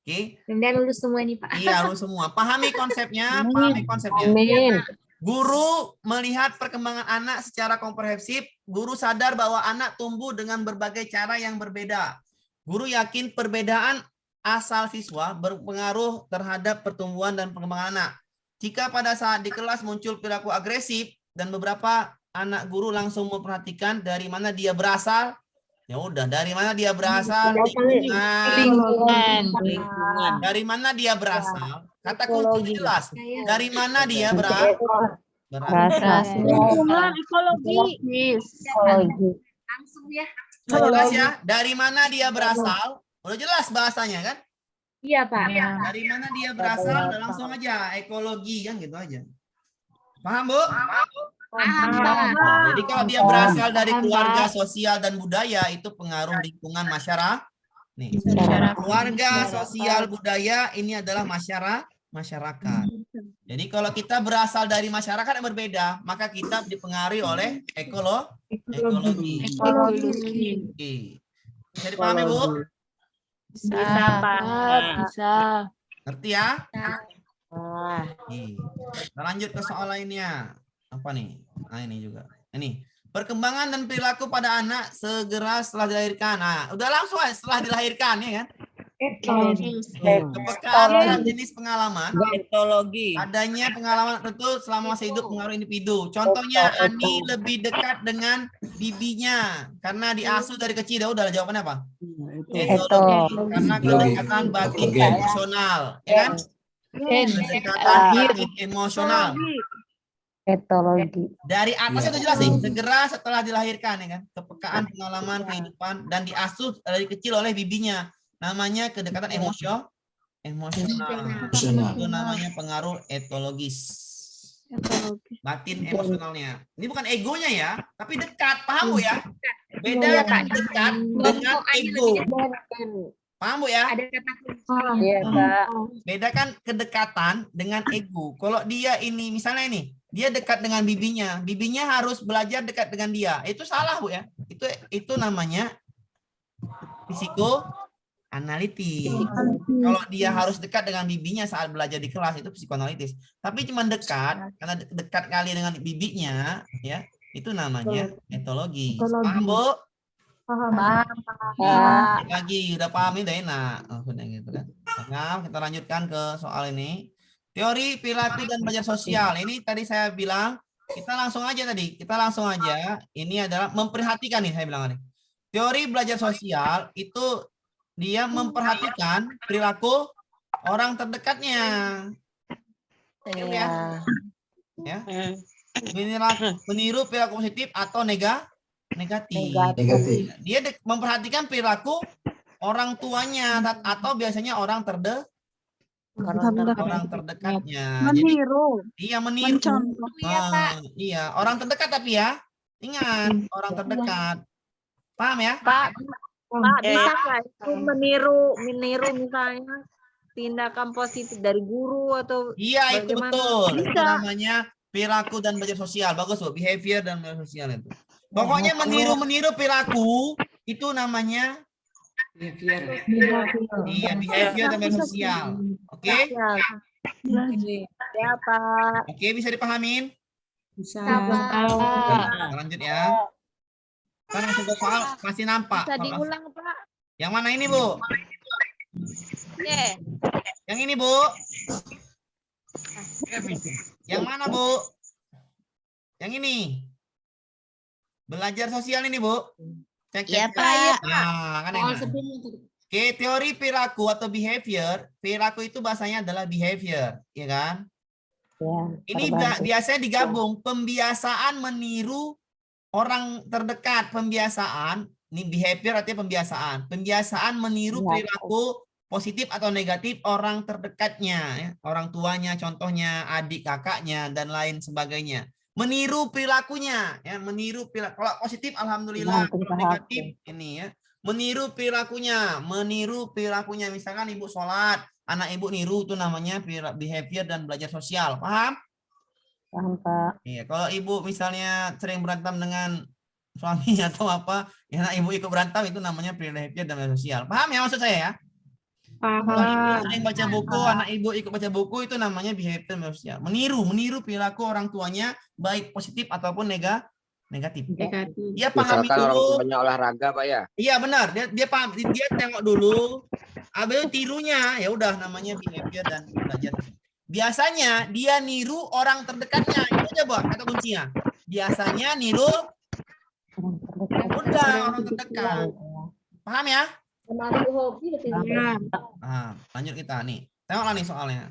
Oke. Dan lulus semua nih, Pak. Iya, lulus semua. Pahami konsepnya. Amin. Guru melihat perkembangan anak secara komprehensif. Guru sadar bahwa anak tumbuh dengan berbagai cara yang berbeda. Guru yakin perbedaan asal siswa berpengaruh terhadap pertumbuhan dan perkembangan anak. Jika pada saat di kelas muncul perilaku agresif dan beberapa anak guru langsung memperhatikan dari mana dia berasal, ya udah dari mana dia berasal, lingkungan. Dari mana dia berasal? Kata kunci jelas. Dari mana dia berasal? Lingkungan, ekologi. Langsung ya. Jelas ya. Dari mana dia berasal? Udah jelas bahasanya kan? Iya, Pak. Dari mana dia berasal? Udah langsung aja ekologi kan gitu aja. Paham, Bu? Paham, Pak. Jadi kalau dia berasal dari keluarga, sosial dan budaya itu pengaruh lingkungan masyarakat. Nih, keluarga, sosial, budaya ini adalah masyarakat. Jadi kalau kita berasal dari masyarakat yang berbeda, maka kita dipengaruhi oleh ekologi. Oke. Bisa dipahami, Bu? Bisa, Pak. Bisa. Ngerti ya? Kita lanjut ke soal lainnya. Apa nih? Nah, ini juga. Ini. Perkembangan dan perilaku pada anak segera setelah dilahirkan. Nah, udah langsung aja setelah dilahirkan ya kan? Kepekaan dalam jenis pengalaman. Etologi. Adanya pengalaman tertentu selama masa hidup mengaruhi individu. Contohnya Ani lebih dekat dengan bibinya karena diasuh dari kecil. Udah jawabannya apa? Etologi. Karena kedekatan batin emosional, ya kan? Kedekatan batin emosional. Etologi. Dari atas itu jelas sih, segera setelah dilahirkan, ya kan? Kepekaan pengalaman kehidupan dan diasuh dari kecil oleh bibinya. Namanya kedekatan emosional. Itu namanya pengaruh etologis. Batin emosionalnya. Ini bukan egonya ya, tapi dekat. Paham Bu ya? Beda dekat dengan ego. Paham Bu ya? Ada kata kunci. Iya, Kak. Bedakan kedekatan dengan ego. Kalau dia ini misalnya ini, dia dekat dengan bibinya, bibinya harus belajar dekat dengan dia. Itu salah Bu ya. Itu namanya psikoanalitis. Kalau dia harus dekat dengan bibinya saat belajar di kelas itu psikoanalitis. Tapi cuma dekat karena dekat kali dengan bibinya, ya itu namanya etologi. Paham Bu? Lagi udah paham udah enak. Sudah gitu kan. Nah, kita lanjutkan ke soal ini. Teori perilaku dan belajar sosial. Ini tadi saya bilang kita langsung aja tadi. Kita langsung aja. Ini adalah memperhatikan nih saya bilang nih. Teori belajar sosial itu dia memperhatikan perilaku orang terdekatnya. Ya. Meniru perilaku positif atau negatif. Dia memperhatikan perilaku orang tuanya atau biasanya orang terdekatnya. Meniru. Jadi, iya meniru. Mencontoh. Iya, orang terdekat tapi ya. Ingat, orang terdekat. Paham ya? Pak, bisa nggak itu meniru misalnya tindakan positif dari guru atau Iya, itu bagaimana? betul. Itu Bisa. namanya perilaku dan belajar sosial. Bagus, Bu. Behavior dan belajar sosial itu. Pokoknya meniru perilaku itu namanya iya, behavior dan belajar sosial. Oke? Ya, Pak. Oke, bisa dipahamin? Bisa. Kita lanjut ya. Kita langsung ke soal, masih nampak. Bisa diulang, Pak. Yang mana ini, Bu? Oke. Yang ini, Bu. Yang mana, Bu? Yang ini. Belajar sosial ini, Bu. Cek. Iya, Pak. Nah, kan enak. Oke, teori perilaku atau behavior. Perilaku itu bahasanya adalah behavior, ya kan? Ini biasanya digabung pembiasaan meniru orang terdekat, pembiasaan. Ini behavior artinya pembiasaan. Pembiasaan meniru perilaku positif atau negatif orang terdekatnya, ya. Orang tuanya, contohnya adik kakaknya dan lain sebagainya. Meniru perilakunya, ya, meniru perilaku. Kalau positif alhamdulillah, kalau negatif ini ya. Meniru perilakunya, misalkan ibu sholat, anak ibu niru, itu namanya behavior dan belajar sosial. Paham? Paham, Pak. Iya, kalau ibu misalnya sering berantem dengan suami atau apa, ya anak ibu ikut berantem, itu namanya behavior dan belajar sosial. Paham ya maksud saya ya? Kalau ibu sering baca buku, anak ibu ikut baca buku, itu namanya behavior dan belajar sosial. Meniru perilaku orang tuanya, baik positif ataupun negatif. Dia pahami Misalkan orang dulu. tuanya olahraga, Pak ya. Iya benar, dia paham, dia tengok dulu, habis itu tirunya, ya udah namanya behavior dan belajar. Biasanya dia niru orang terdekatnya, itu aja Bu, kata kuncinya. Biasanya niru udah orang terdekat. Paham ya? Nah, lanjut kita nih. Tengoklah nih soalnya.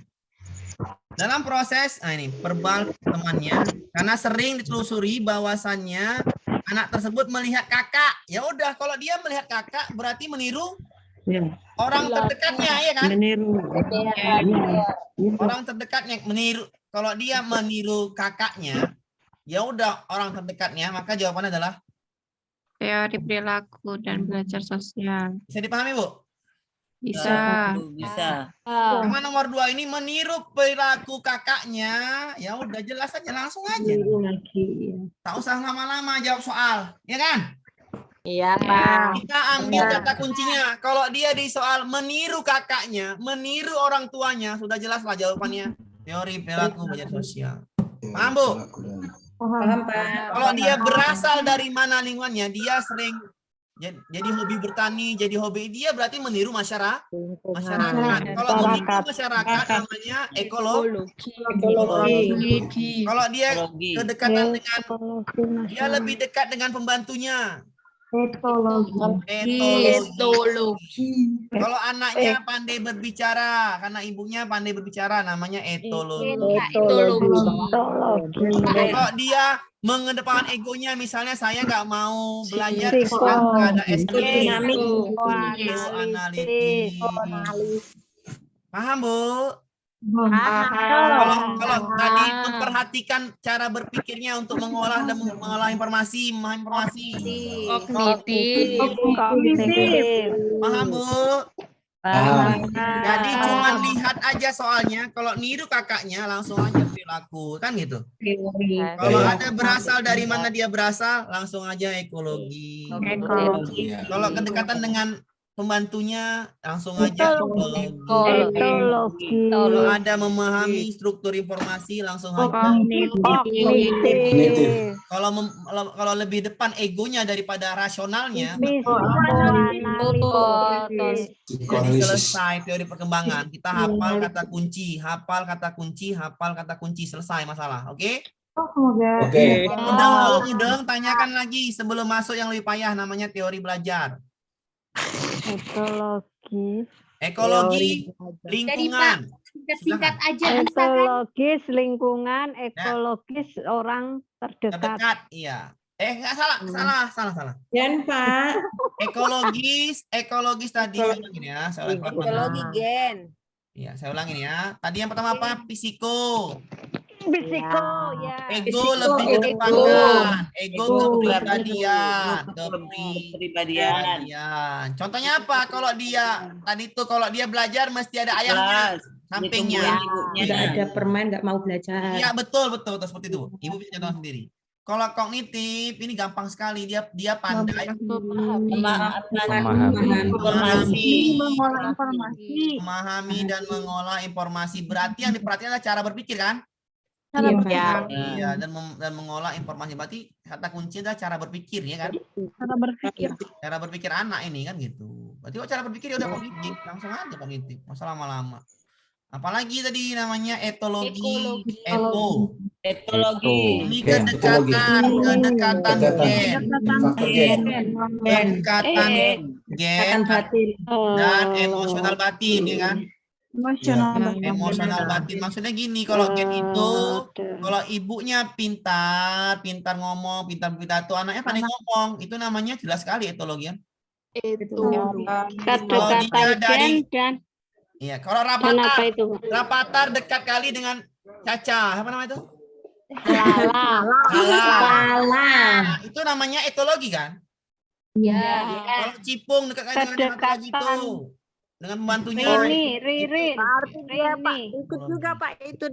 Dalam proses, ini verbal temannya, karena sering ditelusuri bahwasannya anak tersebut melihat kakak. Ya udah, kalau dia melihat kakak berarti meniru orang terdekatnya, ya kan? Orang terdekatnya meniru. Kalau dia meniru kakaknya, ya udah orang terdekatnya, maka jawabannya adalah Teori perilaku dan belajar sosial. bisa dipahami, Bu? Bisa. Yang mana nomor 2 ini meniru perilaku kakaknya, ya udah jelas aja, langsung aja. Tak usah lama-lama jawab soal, ya kan? Iya, Pak. Kita ambil kata kuncinya. Kalau dia di soal meniru kakaknya, meniru orang tuanya, sudah jelas lah jawabannya. Teori perilaku belajar sosial. Paham, Bu? Paham, Pak. Kalau dia berasal dari mana lingkungannya, dia sering jadi hobi bertani, jadi hobi dia berarti meniru masyarakat. Lingkungan. Kalau meniru masyarakat namanya ekologi. Kalau dia kedekatan dengan dia lebih dekat dengan pembantunya. Etologi. Kalau anaknya pandai berbicara, karena ibunya pandai berbicara, namanya etologi. Kalau dia mengedepankan egonya, misalnya saya nggak mau belajar nggak ada SKS. Psikoanalitis. Paham, Bu? Kalau tadi memperhatikan cara berpikirnya untuk mengolah dan mengolah informasi, paham, Bu? Jadi cuma lihat aja soalnya, kalau niru kakaknya langsung aja perilaku, kan gitu. Kalau ada berasal dari mana dia berasal, langsung aja ekologi. Kalau kedekatan dengan pembantunya, langsung aja ekologi. Kalau ada memahami struktur informasi, langsung aja. Kalau lebih depan egonya daripada rasionalnya, jadi selesai teori perkembangan. Kita hafal kata kunci, selesai masalah. Oke? Oke. Udang, tanyakan lagi sebelum masuk yang lebih payah, namanya teori belajar. Ekologi, lingkungan. Singkat aja bisa kan? Ekologis lingkungan, ekologis orang terdekat. Iya. Nggak salah. Dan Pak. Ekologis tadi saya ulangin ya. Ekologi gen. Iya, saya ulangin ya. Tadi yang pertama apa? Fisiko. Ya. Ego lebih kedepankan. Ego kepribadian. Contohnya apa? Kalau dia belajar mesti ada ayahnya sampingnya. Tidak ada permen, nggak mau belajar. Iya, betul seperti itu. Ibu bisa contoh sendiri. Kalau kognitif ini gampang sekali, dia pandai memahami dan mengolah informasi. Berarti yang diperhatikan adalah cara berpikir, kan? Iya, dan mengolah informasi. Berarti kata kunci adalah cara berpikir, ya kan? Cara berpikir anak ini kan gitu. Berarti kalau cara berpikir ya udah kognitif, langsung aja kognitif. Masa lama-lama. Apalagi tadi namanya etologi. Ini kedekatan gen dan emosional batin, ya kan? Emosional batin maksudnya gini, kalau gen itu kalau ibunya pintar ngomong, pintar pidato, anaknya pandai ngomong, itu namanya jelas sekali etologi, kan? Kedekatan gen dan iya, kalau Rapatar dekat kali dengan Caca, apa namanya itu? Lala. Itu namanya etologi, kan? Iya. Kalau Cipung dekat kali dengan satu lagi itu, dengan pembantunya. Ririn. Berarti dia Pak ikut juga Pak itu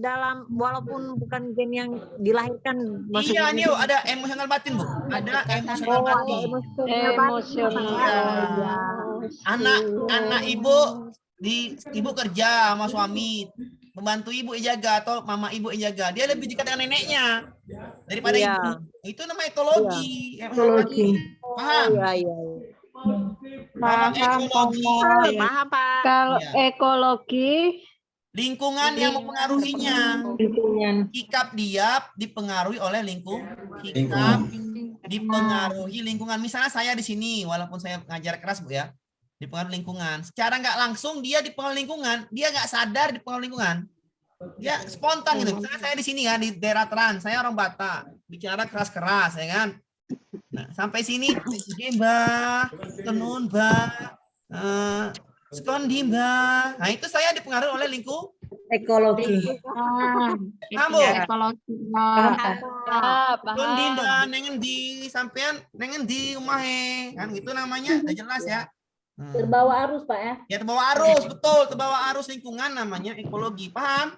dalam walaupun bukan gen yang dilahirkan. Iya, ini ada emosional batin, Bu. Ada emosional batin. Anak ibu kerja sama suami, membantu ibu jaga atau mama ibu jaga, dia lebih dekat dengan neneknya daripada ibu. Itu namanya etologi. Paham? Paham Pak. Kalau ekologi lingkungan yang mempengaruhinya. Sikap dia dipengaruhi oleh dipengaruhi lingkungan. Misalnya saya di sini, walaupun saya ngajar keras, Bu, ya, dipengaruhi lingkungan. Secara nggak langsung dia dipengaruhi lingkungan, dia nggak sadar dipengaruhi lingkungan. Dia spontan gitu. Misalnya saya di sini kan di daerah Trans, saya orang Batak, bicara keras-keras, ya kan. Nah, sampai sini, Mbak, tenun, Mbak, skondi, Mbak. Nah, itu saya dipengaruhi oleh ekologi. Kamu? Skondi, Mbak, nengen di umahe, kan gitu namanya, udah jelas ya. terbawa arus Pak ya. Ya, terbawa arus, betul, terbawa arus lingkungan namanya ekologi, paham?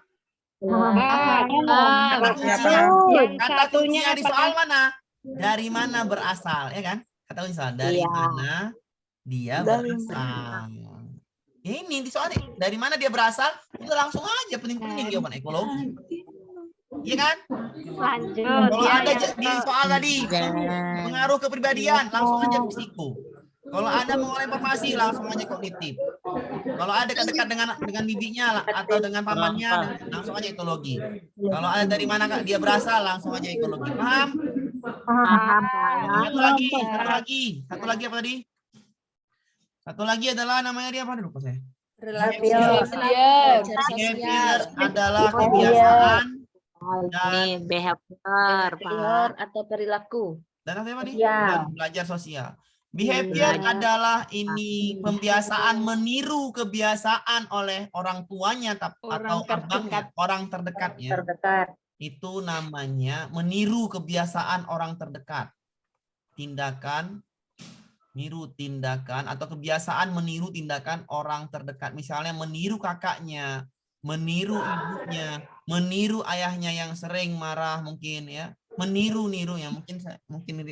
Kata kuncinya di soal mana? Dari mana berasal, ya kan? Kata kunci soal dari mana dia berasal. Ini di soal dari mana dia berasal, itu langsung aja pening-pening jawaban ekologi. Iya kan? Lanjut. Kalau Ya, ada yang di soal tadi pengaruh kepribadian, langsung aja psiko. Kalau Anda mengolah informasi, langsung aja kognitif. Kalau ada dekat-dekat dengan bibinya atau dengan pamannya, langsung aja etologi. Kalau ada dari mana Kak dia berasal, langsung aja ekologi. Paham? Paham, Satu lagi apa tadi? Satu lagi adalah namanya dia apa? Lupa saya. Behavior adalah kebiasaan Ini behavior, Pak. atau perilaku. dan apa tadi? Sosial. Belajar sosial. Behavior adalah ini pembiasaan meniru kebiasaan oleh orang tuanya atau abangnya, orang terdekatnya. Terdekat. Itu namanya meniru kebiasaan orang terdekat. Tindakan, niru tindakan atau kebiasaan meniru tindakan orang terdekat. Misalnya meniru kakaknya, meniru ibunya, meniru ayahnya yang sering marah mungkin ya. Meniru-niru ya mungkin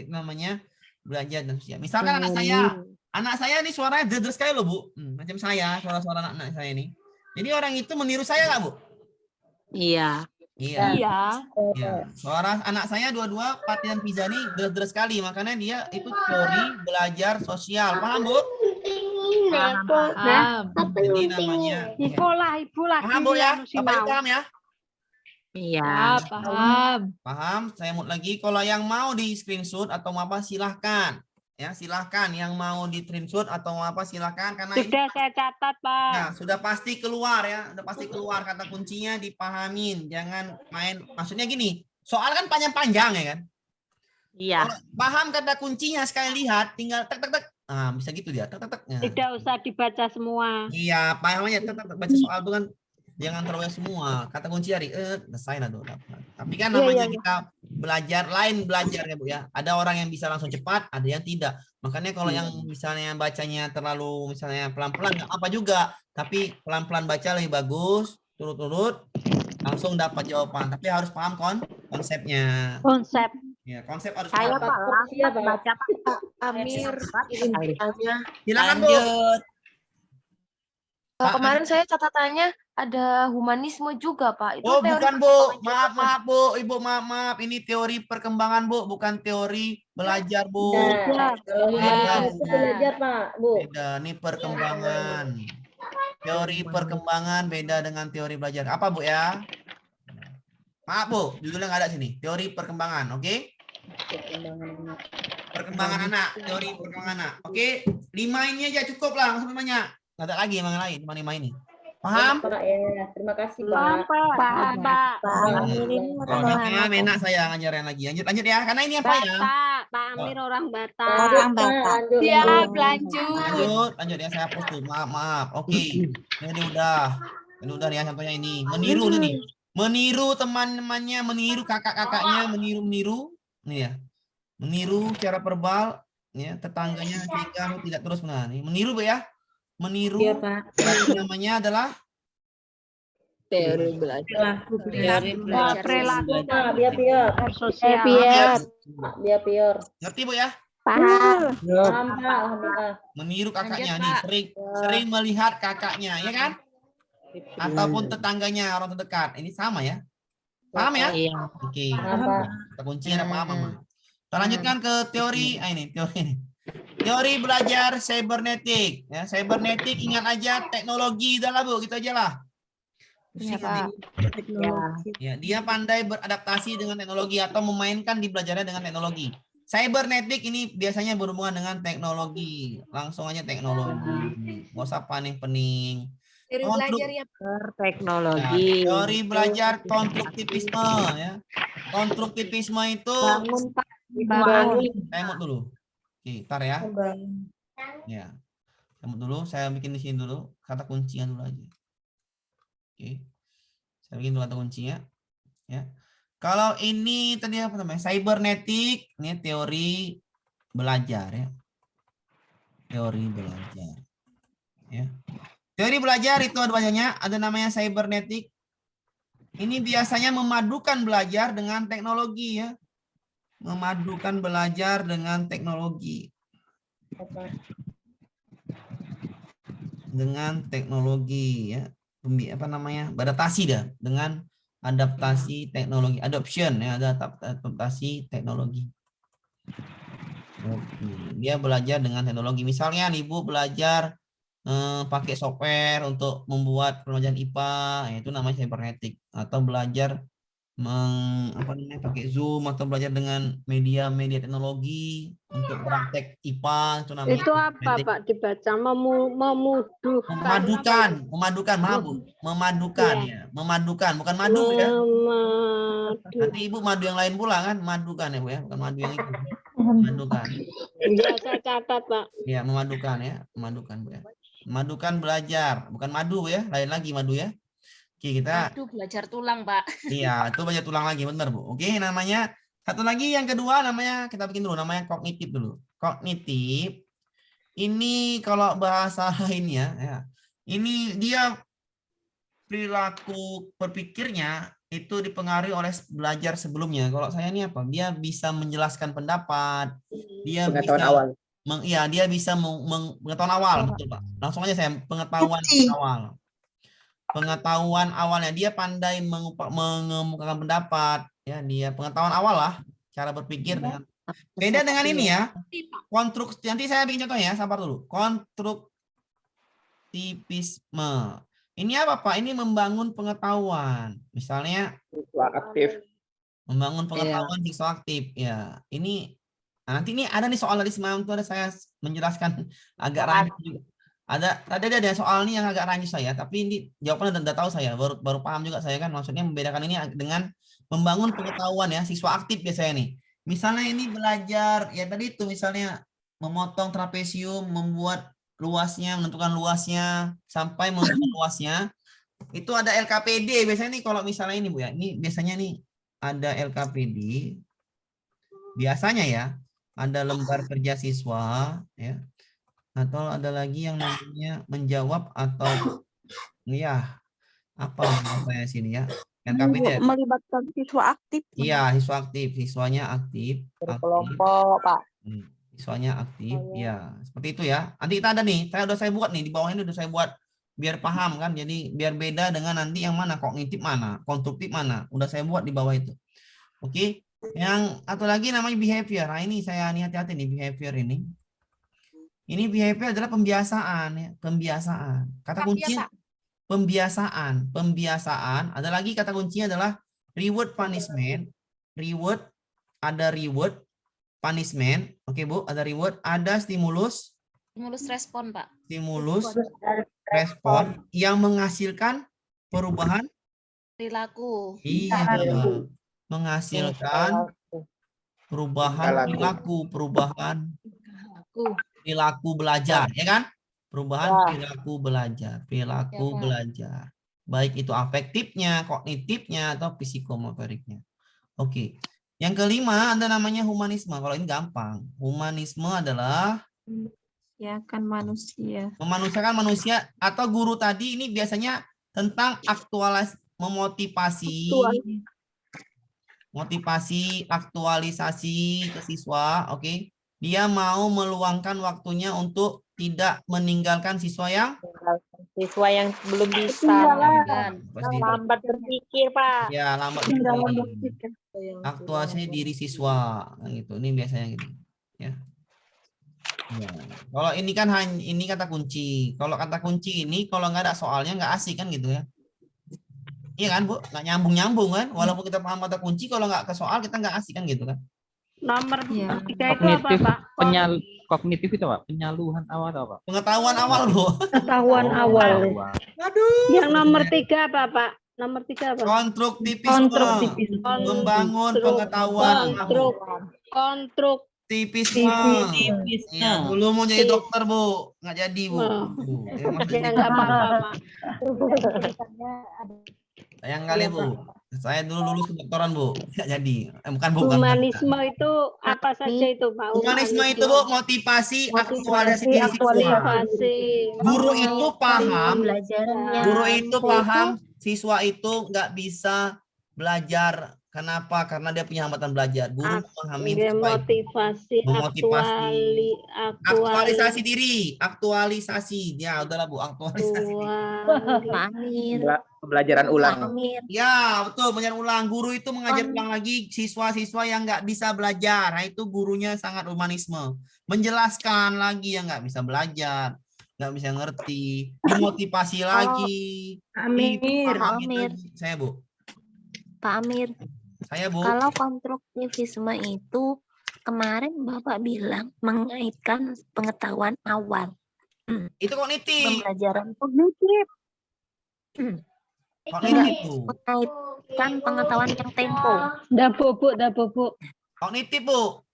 namanya belajar dan sosial. Misalkan anak saya ini suaranya der sekali loh Bu, macam saya suara anak saya ini. Jadi orang itu meniru saya nggak Bu? Iya. Iya. Suara anak saya dua-dua Pati dan Piza ini der sekali, makanya dia itu teori belajar sosial. Paham Bu? Paham. Jadi namanya. Ibu lah. Paham Bu ya? Bapak Ibu paham ya? Iya. Paham? Saya mau lagi. Kalau yang mau di screenshot atau apa silahkan. Ya silahkan. Yang mau di screenshot atau apa silahkan. Karena Sudah saya catat, Pak. nah, sudah pasti keluar ya. Sudah pasti keluar kata kuncinya dipahamin. Jangan main. Maksudnya gini. Soal kan panjang-panjang ya kan. Iya. Kalau paham kata kuncinya sekali lihat. Tinggal tek. Nah, bisa gitu dia. Tek. Nah. Tidak usah dibaca semua. Iya, pahamnya tek. Baca soal itu kan. Jangan terlalu semua kata kunci dari selesai lah tuh. Tapi kan namanya kita belajar ya Bu ya. Ada orang yang bisa langsung cepat, ada yang tidak. Makanya kalau yang misalnya bacanya terlalu misalnya pelan-pelan nggak apa juga, tapi pelan-pelan baca lebih bagus, turut-turut langsung dapat jawaban. Tapi harus paham konsepnya. Konsep. Ya, konsep harus Saya paham. Pak baca Amir, Silakan Bu. kemarin saya catatannya ada humanisme juga, Pak. Itu Oh, teori bukan Bu. perkembangan Maaf Bu, Ibu maaf. Ini teori perkembangan Bu, bukan teori belajar Bu. Belajar Pak, Bu. Beda, ini perkembangan. Teori perkembangan beda dengan teori belajar. Apa Bu ya? Maaf Bu, judulnya nggak ada sini. Teori perkembangan, oke? Perkembangan anak, teori perkembangan anak. Oke, 5 ini aja cukup lah, nggak usah banyak. Nggak ada lagi yang lain, cuma 5 ini. Paham? Pak ya, terima kasih Paham, Pak. Pak. Pak. Produknya enak saya ngajarin lagi. Lanjut ya, karena ini apa ya? Batak. Pak Amir orang Batak. Lanjut. Lanjut ya, saya hapus tuh. Maaf. Oke. Ini udah ya contohnya ini. Meniru nih. Meniru teman-temannya, meniru kakak-kakaknya, meniru. Nih ya. Meniru cara verbal ya, tetangganya sehingga tidak terus mengalami. Meniru Bu ya. Meniru. Iya, Pak. Berarti namanya adalah teori belajar. Perilaku Behavior. sosial. Behavior. ngerti Bu ya? Paham. Paham Pak, alhamdulillah. Meniru kakaknya nih, sering melihat kakaknya, ya kan? Ataupun tetangganya orang terdekat. Ini sama ya? Paham ya? Iya. Oke. Paham, Pak. Kata kuncinya paham. Kita lanjutkan ke teori teori. Teori belajar cybernetik. Ya, cybernetik ingat aja teknologi dah lah Bu, gitu aja lah. Iya, Pak. Ya, dia pandai beradaptasi dengan teknologi atau memainkan di belajarnya dengan teknologi. Cybernetik ini biasanya berhubungan dengan teknologi. Langsung aja teknologi. Nggak usah pening-pening. Teori belajar ya, Teknologi. Teori belajar konstruktivisme ya. Konstruktivisme itu Bangun, Pak. saya mau dulu. Oke, ntar ya. Ya. Saya mau dulu, saya bikin di sini dulu kata kuncinya dulu aja. Oke. Saya bikin dulu kata kuncinya ya. Kalau ini tadi apa namanya? Cybernetik, ini teori belajar ya. Teori belajar. Ya. Teori belajar itu ada banyak, ada namanya cybernetik. Ini biasanya memadukan belajar dengan teknologi ya. Memadukan belajar dengan teknologi. Dengan teknologi ya. Apa namanya? Beradaptasi dah dengan adaptasi teknologi, adoption ya, ada adaptasi teknologi. Oke, dia belajar dengan teknologi. Misalnya Ibu belajar pakai software untuk membuat pembelajaran IPA, itu namanya cybernetik. Atau belajar pakai Zoom atau belajar dengan media-media teknologi untuk praktek IPA, itu namanya Itu apa cybernetik. Pak dibaca? Memadukan. Memadukan ya, memadukan, bukan madu ya. Memadu. Nanti Ibu madu yang lain pula kan, madukan ya Bu ya, bukan madu yang itu. Memadukan. Ya, saya catat Pak. Ya, memadukan ya, memadukan Bu ya. Memadukan belajar, bukan madu ya, lain lagi madu ya. Oke, kita Aduh, belajar tulang, Pak. iya, itu belajar tulang lagi, benar Bu. Oke, namanya satu lagi yang kedua namanya kita bikin dulu, namanya kognitif dulu. Kognitif ini kalau bahasa lainnya ya, ini dia perilaku berpikirnya itu dipengaruhi oleh belajar sebelumnya. Kalau saya ini apa? Dia bisa menjelaskan pendapat, dia Pengetahuan bisa awal. dia bisa pengetahuan awal, betul Pak. Langsung aja saya pengetahuan awal. Pengetahuan awalnya dia pandai mengemukakan pendapat, ya dia pengetahuan awal lah, cara berpikir dengan beda dengan ini ya. Konstruksi, nanti saya bikin contohnya, sabar dulu. Konstruktivisme. Ini apa Pak? Ini membangun pengetahuan. Misalnya Siswa aktif. membangun pengetahuan siswa aktif. Ya, ini nanti ini ada nih soal dari semalam tuh ada saya menjelaskan agak rancu juga. Tadi ada soal nih yang agak rancu saya, tapi ini jawabannya udah tahu saya, baru paham juga saya kan, maksudnya membedakan ini dengan membangun pengetahuan ya, siswa aktif biasanya nih. Misalnya ini belajar ya tadi itu misalnya memotong trapesium, membuat luasnya, menentukan luasnya sampai menentukan luasnya. Itu ada LKPD biasanya nih kalau misalnya ini Bu ya. Ini biasanya nih ada LKPD. Biasanya ya, ada lembar kerja siswa ya. Atau ada lagi yang namanya menjawab atau ya apa namanya sini ya, LKPD ya? Melibatkan siswa aktif. Iya, siswa aktif, siswanya aktif, Berkelompok, Pak. siswanya aktif, ya seperti itu ya. Nanti kita ada nih, saya buat nih di bawah ini udah saya buat biar paham kan, jadi biar beda dengan nanti yang mana kognitif mana, konstruktif mana, udah saya buat di bawah itu. Oke, yang atau lagi namanya behavior. Nah ini saya hati-hati nih behavior ini. Ini behavior adalah pembiasaan ya, pembiasaan. Kata kunci pembiasaan, pembiasaan. Ada lagi kata kuncinya adalah reward punishment. Reward, ada reward, punishment. Oke Bu, ada reward, ada stimulus. Stimulus respon, Pak. Stimulus respon yang menghasilkan perubahan Perilaku. iya, menghasilkan perubahan perilaku, perubahan perilaku belajar, ya kan? Perubahan perilaku belajar, perilaku belajar. Baik itu afektifnya, kognitifnya, atau psikomotoriknya. Oke. Yang kelima ada namanya humanisme. Kalau ini gampang. Humanisme adalah Ya kan manusia. memanusiakan manusia, atau guru tadi ini biasanya tentang motivasi, aktualisasi ke siswa, oke. Dia mau meluangkan waktunya untuk tidak meninggalkan siswa yang belum bisa. Lambat berpikir, Pak. ya lambat berpikir. Aktualisasi diri siswa gitu. Ini biasanya gitu ya. Ya. Kalau ini kan ini kata kunci. Kalau kata kunci ini kalau nggak ada soalnya nggak asik kan gitu ya. Iya kan Bu, nggak nyambung kan. Walaupun kita paham kata kunci, kalau nggak ke soal kita nggak asik kan gitu kan. Nomor 3 itu apa Kognitif, Pak? kognitif itu Pak, penyaluhan awal atau apa? Pengetahuan awal Bu. Pengetahuan awal. Aduh. Yang nomor 3 apa Pak? Nomor 3 apa? Konstruktivisme. Membangun pengetahuan. Konstruktivisme. Ya, dulu mau jadi dokter Bu, nggak jadi Bu. Ya nggak apa-apa Pak. Sayang kali Bu. Saya dulu lulus kedokteran Bu, nggak jadi. Bukan Bu. Humanisme itu apa saja itu Pak? Humanisme itu Bu motivasi aktualisasi diri siswa. Guru itu paham. Guru itu paham siswa itu nggak bisa belajar Kenapa? Karena dia punya hambatan belajar. Guru memahami Dia supaya motivasi, aktualisasi diri, aktualisasi. Ya, udahlah Bu, aktualisasi diri. Pak Amir. Pembelajaran ulang. Pak Amir. Ya, betul, pembelajaran ulang. Guru itu mengajar ulang lagi siswa-siswa yang nggak bisa belajar. Nah, itu gurunya sangat humanisme. Menjelaskan lagi yang nggak bisa belajar, nggak bisa ngerti, dimotivasi lagi. Amir. Dipahami Amir. lagi. Saya, Bu. Pak Amir. Saya, Bu. Kalau konstruktivisme itu kemarin Bapak bilang mengaitkan pengetahuan awal. Itu kognitif. Pembelajaran kognitif. Kognitif itu. Mengaitkan pengetahuan yang tempo. Dah bubuk. Kognitif, Bu.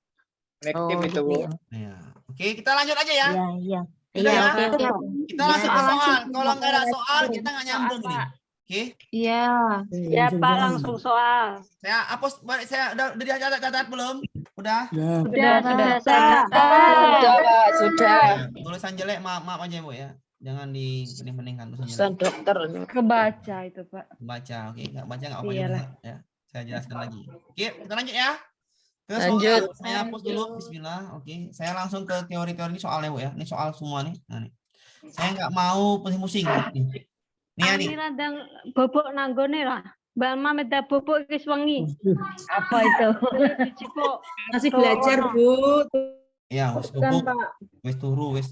Kognitif itu, gitu Bu. ya. Ya. Oke, kita lanjut aja ya. Iya, iya. Udah Iya, ya? oke, oke. Kita langsung ke soal. Kalau nggak ada soal, kita nggak nyambung nih. Oke. Iya. Ya Pak, langsung soal. Saya hapus, saya udah dicatat belum? Udah? Sudah. Sudah. Tulisan jelek, maaf aja Bu ya. Jangan dipening-peningkan tulisan jelek. Pesan dokter. Kebaca itu Pak. Baca, oke. Nggak baca nggak apa-apa Iyalah. juga, ya. Saya jelaskan lagi. Oke, kita lanjut ya. Ke soal. Lanjut. Saya hapus dulu. Bismillah. Oke, saya langsung ke teori-teori ini soalnya Bu ya. Ini soal semua nih. Nah, nih. Saya nggak mau pusing-pusing. Nih ya nih. Amir adang bubuk nanggone lah. Mbak Ma meda bubuk wis wengi. Apa itu? Cipok. Masih belajar, Bu. Ya, wis Bukan, bubuk. Pak. Wis turu, wis.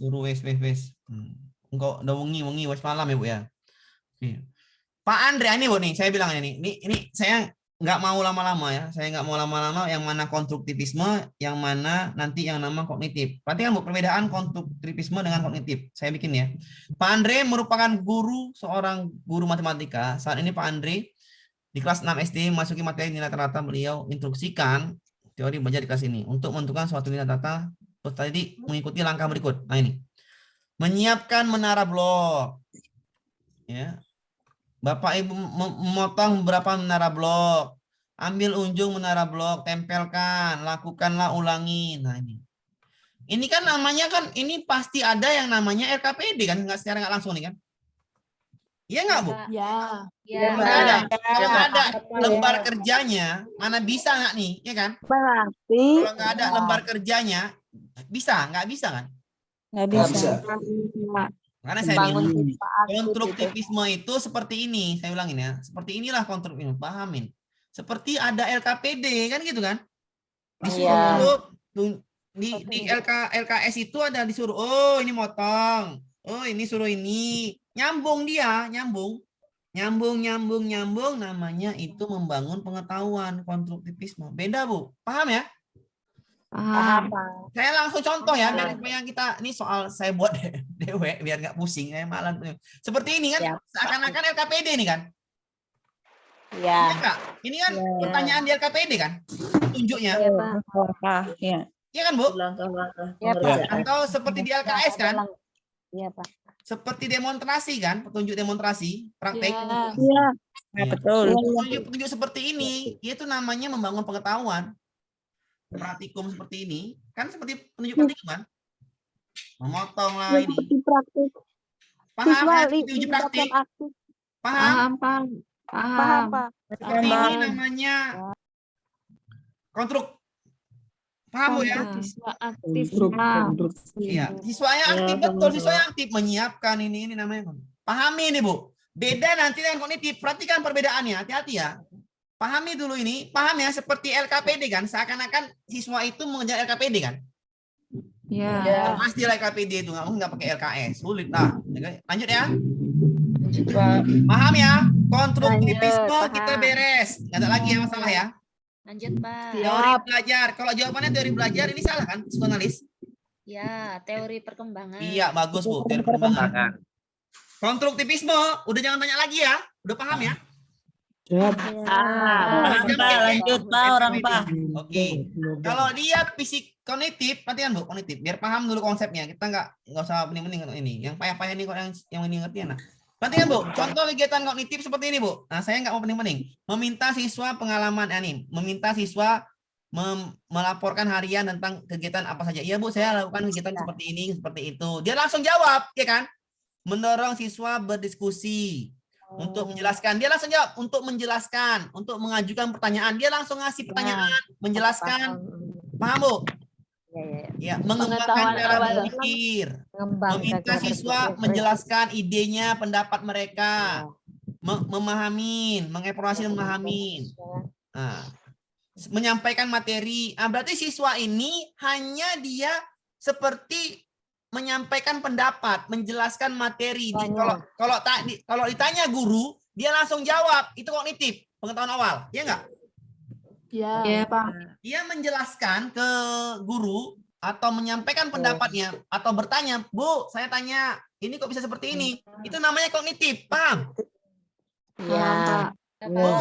Engkau udah wengi wis malam ya Bu ya. Oke. Pak Andre ini Bu nih, saya bilang ini saya nggak mau lama-lama ya. Saya nggak mau lama-lama yang mana konstruktivisme, yang mana nanti yang nama kognitif. Perhatikan Bu, perbedaan konstruktivisme dengan kognitif. Saya bikin ya. Pak Andre merupakan seorang guru matematika. Saat ini Pak Andre di kelas 6 SD masuki materi nilai rata-rata, beliau instruksikan teori belajar di kelas ini untuk menentukan suatu nilai rata. Terus tadi mengikuti langkah berikut. Nah ini. Menyiapkan menara blok. Ya. Bapak Ibu memotong beberapa menara blok, ambil ujung menara blok, tempelkan, lakukanlah ulangi. Nah ini kan namanya kan ini pasti ada yang namanya RKPD kan, nggak secara nggak langsung nih kan? Iya nggak Bu? Ya. Kalau nggak ada lembar kerjanya, mana bisa nggak nih, ya kan? Berarti Kalau nggak ada lembar kerjanya, bisa nggak bisa kan? Nggak bisa. Karena saya bilang konstruktivisme itu seperti ini, saya ulangin ya, seperti inilah konstruktivisme, pahamin. Seperti ada LKPD kan gitu kan? Disuruh di LKS itu ada disuruh, oh ini motong, oh ini suruh ini, nyambung dia, nyambung, namanya itu membangun pengetahuan konstruktivisme. Beda Bu, paham ya? Paham. Saya langsung contoh ya, biar supaya kita ini soal saya buat dewe biar nggak pusing, saya malah seperti ini kan, seakan-akan LKPD ini kan? ya. Ini kan pertanyaan di LKPD kan, tunjuknya. Iya kan Bu? Ya, Pak. Atau seperti di LKS kan? Iya Pak. Seperti demonstrasi kan, petunjuk demonstrasi, praktek. Iya. Ya. Betul. Petunjuk seperti ini, itu namanya membangun pengetahuan. Praktikum seperti ini, kan seperti penunjuk praktikum kan? Memotong lah ini. Praktik. Paham ya? Uji praktik. Paham? Paham. Seperti ini namanya konstruk. Paham Bu ya? Iya, siswanya aktif, betul, siswanya aktif menyiapkan ini namanya. Pahami ini Bu. Beda nanti dengan kognitif. Perhatikan perbedaannya, hati-hati ya. Pahami dulu ini, paham ya, seperti LKPD kan, seakan-akan siswa itu mengejar LKPD kan? Ya. Pasti LKPD itu nggak pakai LKS, sulit lah. Lanjut ya. Paham ya? Konstruktivisme kita beres, nggak ada lagi yang masalah ya. Lanjut Pak. Teori belajar, kalau jawabannya teori belajar ini salah kan, psikoanalis? Ya, teori perkembangan. Iya, bagus Bu, teori perkembangan. Konstruktivisme, udah jangan tanya lagi ya, udah paham ya? Lanjut Pak, orang Pak. Oke. Kalau dia fisik kognitif, perhatikan Bu, kognitif. Biar paham dulu konsepnya. Kita nggak usah pening-pening ini. Yang payah-payah ini kok yang ini ngerti ya. Nah, perhatikan Bu, contoh kegiatan kognitif seperti ini Bu. Nah, saya nggak mau pening-pening. Meminta siswa pengalaman ini, meminta siswa melaporkan harian tentang kegiatan apa saja. Iya Bu, saya lakukan kegiatan seperti ini, seperti itu. Dia langsung jawab, ya kan? Mendorong siswa berdiskusi. Untuk menjelaskan, dia langsung jawab. Untuk menjelaskan, untuk mengajukan pertanyaan, dia langsung ngasih pertanyaan, menjelaskan. Paham, Bu? Ya, mengembangkan cara berpikir, meminta siswa menjelaskan idenya, pendapat mereka, memahami, mengevaluasi dan memahami. Nah, menyampaikan materi. Berarti siswa ini hanya dia seperti menyampaikan pendapat, menjelaskan materi. Kalau ditanya guru, dia langsung jawab. Itu kognitif, pengetahuan awal. Iya enggak? Iya, Pak. Dia menjelaskan ke guru atau menyampaikan pendapatnya atau bertanya, Bu, saya tanya, ini kok bisa seperti ini? Itu namanya kognitif, paham? Iya. Bu,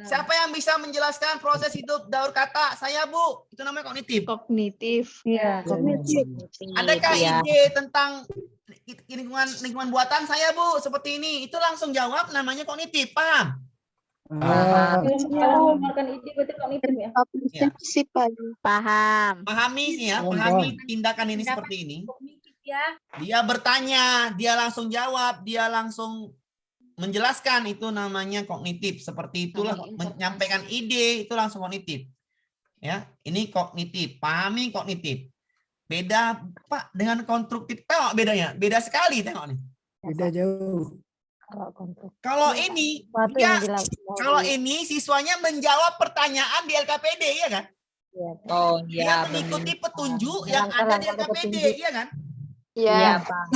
siapa yang bisa menjelaskan proses hidup daur kata? Saya, Bu. Itu namanya kognitif. Kognitif. Iya. Adakah Iya. ide tentang lingkungan buatan? Saya, Bu, seperti ini. Itu langsung jawab, namanya kognitif, paham? Kalau makan ide berarti kognitif ya. Paham. Pahami sih ya, pahami tindakan ini seperti ini. Dia bertanya, dia langsung jawab, dia langsung menjelaskan, itu namanya kognitif. Seperti itulah menyampaikan ide, itu langsung kognitif. Ya, ini kognitif, pahami kognitif. Beda Pak dengan konstruktif. Tengok bedanya, beda sekali tengok nih. Beda jauh. Kalau ini kalau ini siswanya menjawab pertanyaan di LKPD, ya kan? Oh Dia iya. mengikuti petunjuk yang ada di LKPD, iya kan? Iya, Pak.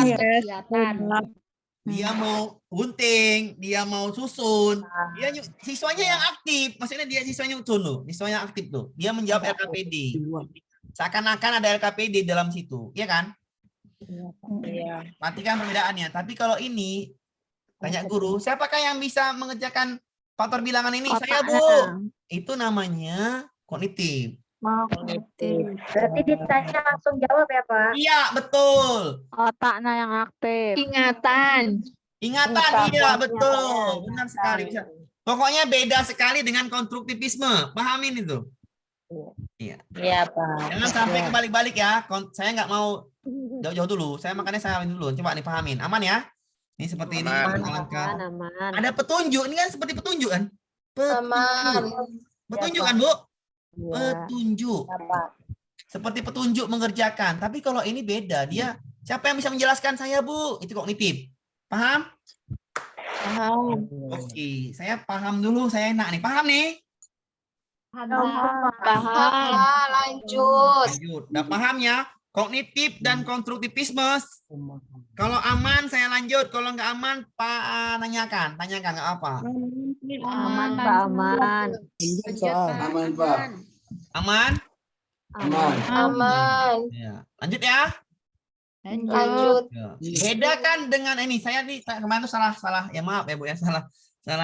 Dia mau gunting, dia mau susun, siswanya yang aktif, maksudnya dia siswanya tuh, siswanya aktif tuh, dia menjawab LKPD, seakan-akan ada LKPD dalam situ, ya kan? Iya. Perhatikan perbedaannya. Tapi kalau ini tanya guru, siapakah yang bisa mengerjakan faktor bilangan ini? Saya, Bu. Itu namanya kognitif. Berarti ditanya langsung jawab ya, Pak? Iya, betul. Otaknya yang aktif. Ingatan. Ingatan, iya, betul. Benar sekali. Bisa. Pokoknya beda sekali dengan konstruktivisme. Pahamin itu. Iya. Iya, Pak. Jangan sampai kebalik-balik ya. Saya nggak mau jauh-jauh dulu. Makanya saya dulu. Coba nih pahamin. Aman ya? Ini seperti ini. Langkah. Ada petunjuk. Ini kan seperti petunjuk kan? Petunjuk kan, Bu? Petunjuk. Seperti petunjuk mengerjakan. Tapi kalau ini beda. Dia siapa yang bisa menjelaskan? Saya, Bu. Itu kognitif. Paham? Paham. Oke. Saya paham dulu. Saya enak nih. Paham nih? Paham. Lanjut. Lanjut. Udah paham ya? Kognitif dan konstruktivisme. Kalau aman saya lanjut, kalau nggak aman Pak tanyakan nggak apa. Aman, Pak, aman. Aman, Pak. Aman? Aman. Ya. Lanjut ya. Lanjut. Ya. Bedakan dengan ini. Saya nih kemarin tuh salah ya, maaf ya Bu ya, salah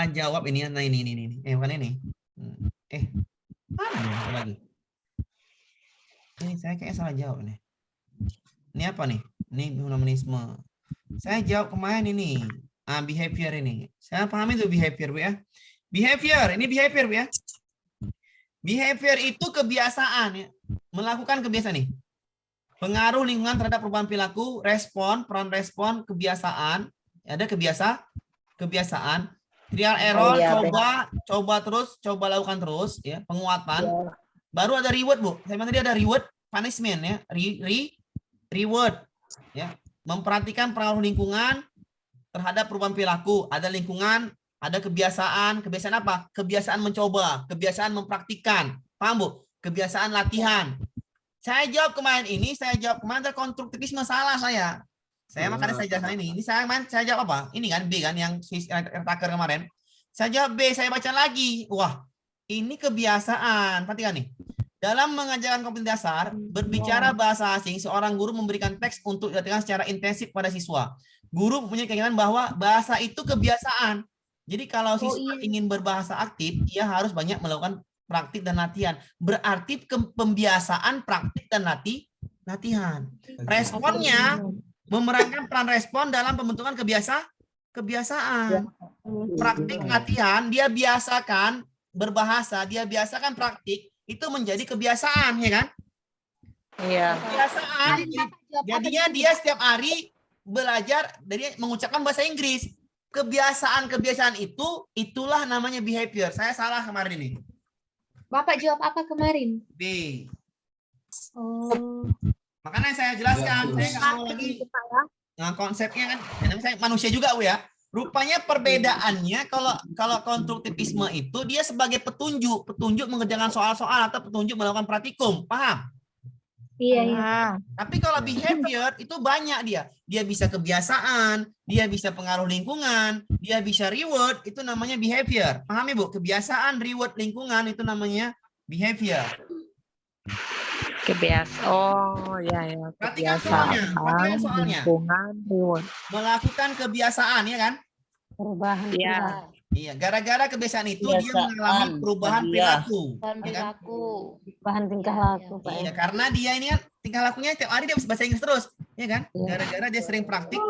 jawab ini. Nah ini. Bukan ini. Mana nih apa lagi? Ini saya kayaknya salah jawab nih. Ini apa nih? Ini humanisme. Saya jawab kemarin ini. Behavior ini. Saya pahami itu behavior, Bu ya. Behavior, ini behavior, Bu ya. Behavior itu kebiasaan ya. Melakukan kebiasaan nih. Pengaruh lingkungan terhadap perubahan perilaku, respon, peran respon, kebiasaan. Ada kebiasaan. Trial error, coba lakukan terus ya, penguatan. Baru ada reward, Bu. Saya bilang tadi ada reward, punishment ya. Reward ya. Memperhatikan pengaruh lingkungan terhadap perubahan perilaku. Ada lingkungan, ada kebiasaan. Kebiasaan apa? Kebiasaan mencoba, kebiasaan mempraktikkan. Paham, Bu? Kebiasaan latihan. Saya jawab kemarin ada konstruktivisme, salah saya. Makanya saya jelaskan ini. Ini saya jawab apa? Ini kan B kan yang Taker kemarin. Saya jawab B, saya baca lagi. Wah, ini kebiasaan. Perhatikan nih. Dalam mengajarkan kompetensi dasar, berbicara bahasa asing, seorang guru memberikan teks untuk dilatihkan secara intensif pada siswa. Guru mempunyai keyakinan bahwa bahasa itu kebiasaan. Jadi kalau siswa ingin berbahasa aktif, dia harus banyak melakukan praktik dan latihan. Berarti pembiasaan praktik dan latihan. Responnya memerankan peran respon dalam pembentukan kebiasaan. Praktik latihan, dia biasakan berbahasa, dia biasakan praktik, itu menjadi kebiasaan, ya kan? Iya. Kebiasaan. Jadinya dia setiap hari belajar dari mengucapkan bahasa Inggris. kebiasaan-kebiasaan itulah namanya behavior. Saya salah kemarin ini. Bapak jawab apa kemarin? B. Oh. Makanya saya jelaskan, saya nggak mau lagi konsepnya kan. Saya manusia juga, Bu ya. Rupanya perbedaannya kalau konstruktivisme itu dia sebagai petunjuk mengerjakan soal-soal atau petunjuk melakukan praktikum, paham? Iya. Tapi kalau behavior itu banyak dia. Dia bisa kebiasaan, dia bisa pengaruh lingkungan, dia bisa reward, itu namanya behavior. Paham ya, Bu? Kebiasaan, reward, lingkungan itu namanya behavior. Oh ya. Perhatikan soalnya. Lingkungan, reward. Melakukan kebiasaan, ya kan? Perubahan. Iya. Iya, gara-gara kebiasaan itu dia mengalami perubahan perilaku. Ya kan? Perubahan tingkah laku, Pak. Iya, karena dia ini kan tingkah lakunya tiap hari dia bahasa Inggris terus, ya kan? Gara-gara dia sering praktik,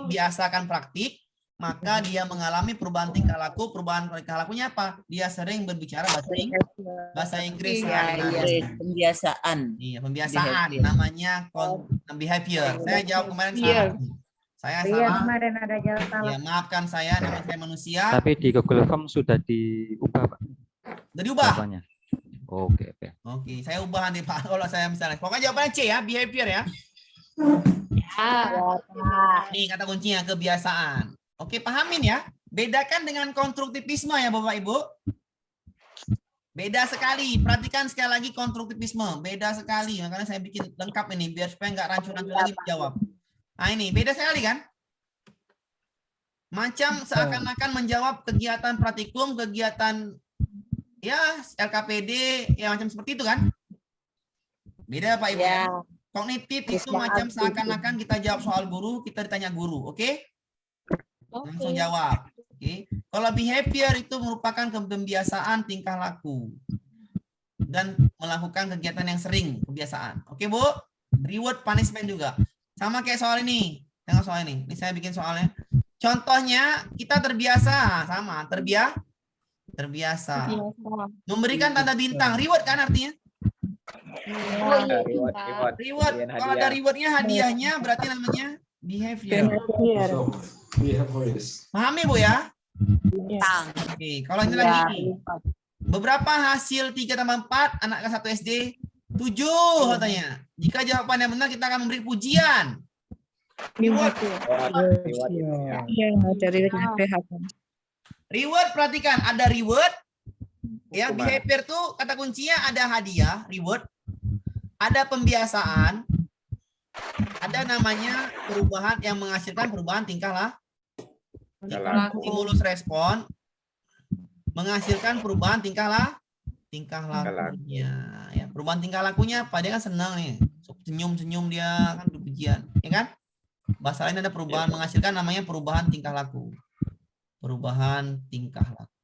biasakan praktik, maka dia mengalami perubahan tingkah laku. Perubahan tingkah lakunya apa? Dia sering berbicara bahasa Inggris. Pembiasaan. Iya, pembiasaan namanya behavior. Saya jawab kemarin salah. Saya salah. Kemarin ada jawab salah. Ya, maafkan saya, namanya saya manusia. Tapi di Google Form sudah diubah, Pak. Sudah diubah? Jawabannya. Oke. Oke, saya ubah nanti, Pak. Kalau saya misalnya. Pokoknya jawabannya C ya, behavior ya. Nih kata kuncinya, kebiasaan. Oke, pahamin ya. Bedakan dengan konstruktivisme ya, Bapak Ibu. Beda sekali. Perhatikan sekali lagi konstruktivisme. Beda sekali. Makanya saya bikin lengkap ini biar supaya nggak rancun-rancun lagi menjawab. Nah ini beda sekali kan? Macam seakan-akan menjawab kegiatan praktikum, kegiatan ya LKPD, ya macam seperti itu kan? Beda Pak Ibu. Ya. Kognitif itu macam seakan-akan kita jawab soal guru, kita ditanya guru, oke? Langsung jawab. Oke. Kalau behavior itu merupakan kebiasaan tingkah laku dan melakukan kegiatan yang sering, kebiasaan. Oke, Bu? Reward, punishment juga. Sama kayak soal ini. Tengok soal ini. Ini saya bikin soalnya. Contohnya kita terbiasa, sama, terbiasa. Memberikan tanda bintang, reward kan artinya? Reward. Kalau ada rewardnya, hadiahnya berarti namanya behavior. Pahami Bu ya? Oke, kalau ini lagi beberapa hasil 3 tambah 4 anak kelas 1 SD 7 katanya. Jika jawabannya benar kita akan memberi pujian. Reward. Reward, perhatikan ada reward. Ya, behavior tuh kata kuncinya ada hadiah, reward. Ada pembiasaan. Ada namanya perubahan yang menghasilkan perubahan tingkah laku. Stimulus respon menghasilkan perubahan tingkah lakunya. Ya, perubahan tingkah lakunya apa? Dia kan senang nih. Senyum-senyum dia kan pujian, ya kan? Bahasa lain ada perubahan menghasilkan namanya perubahan tingkah laku. Perubahan tingkah laku.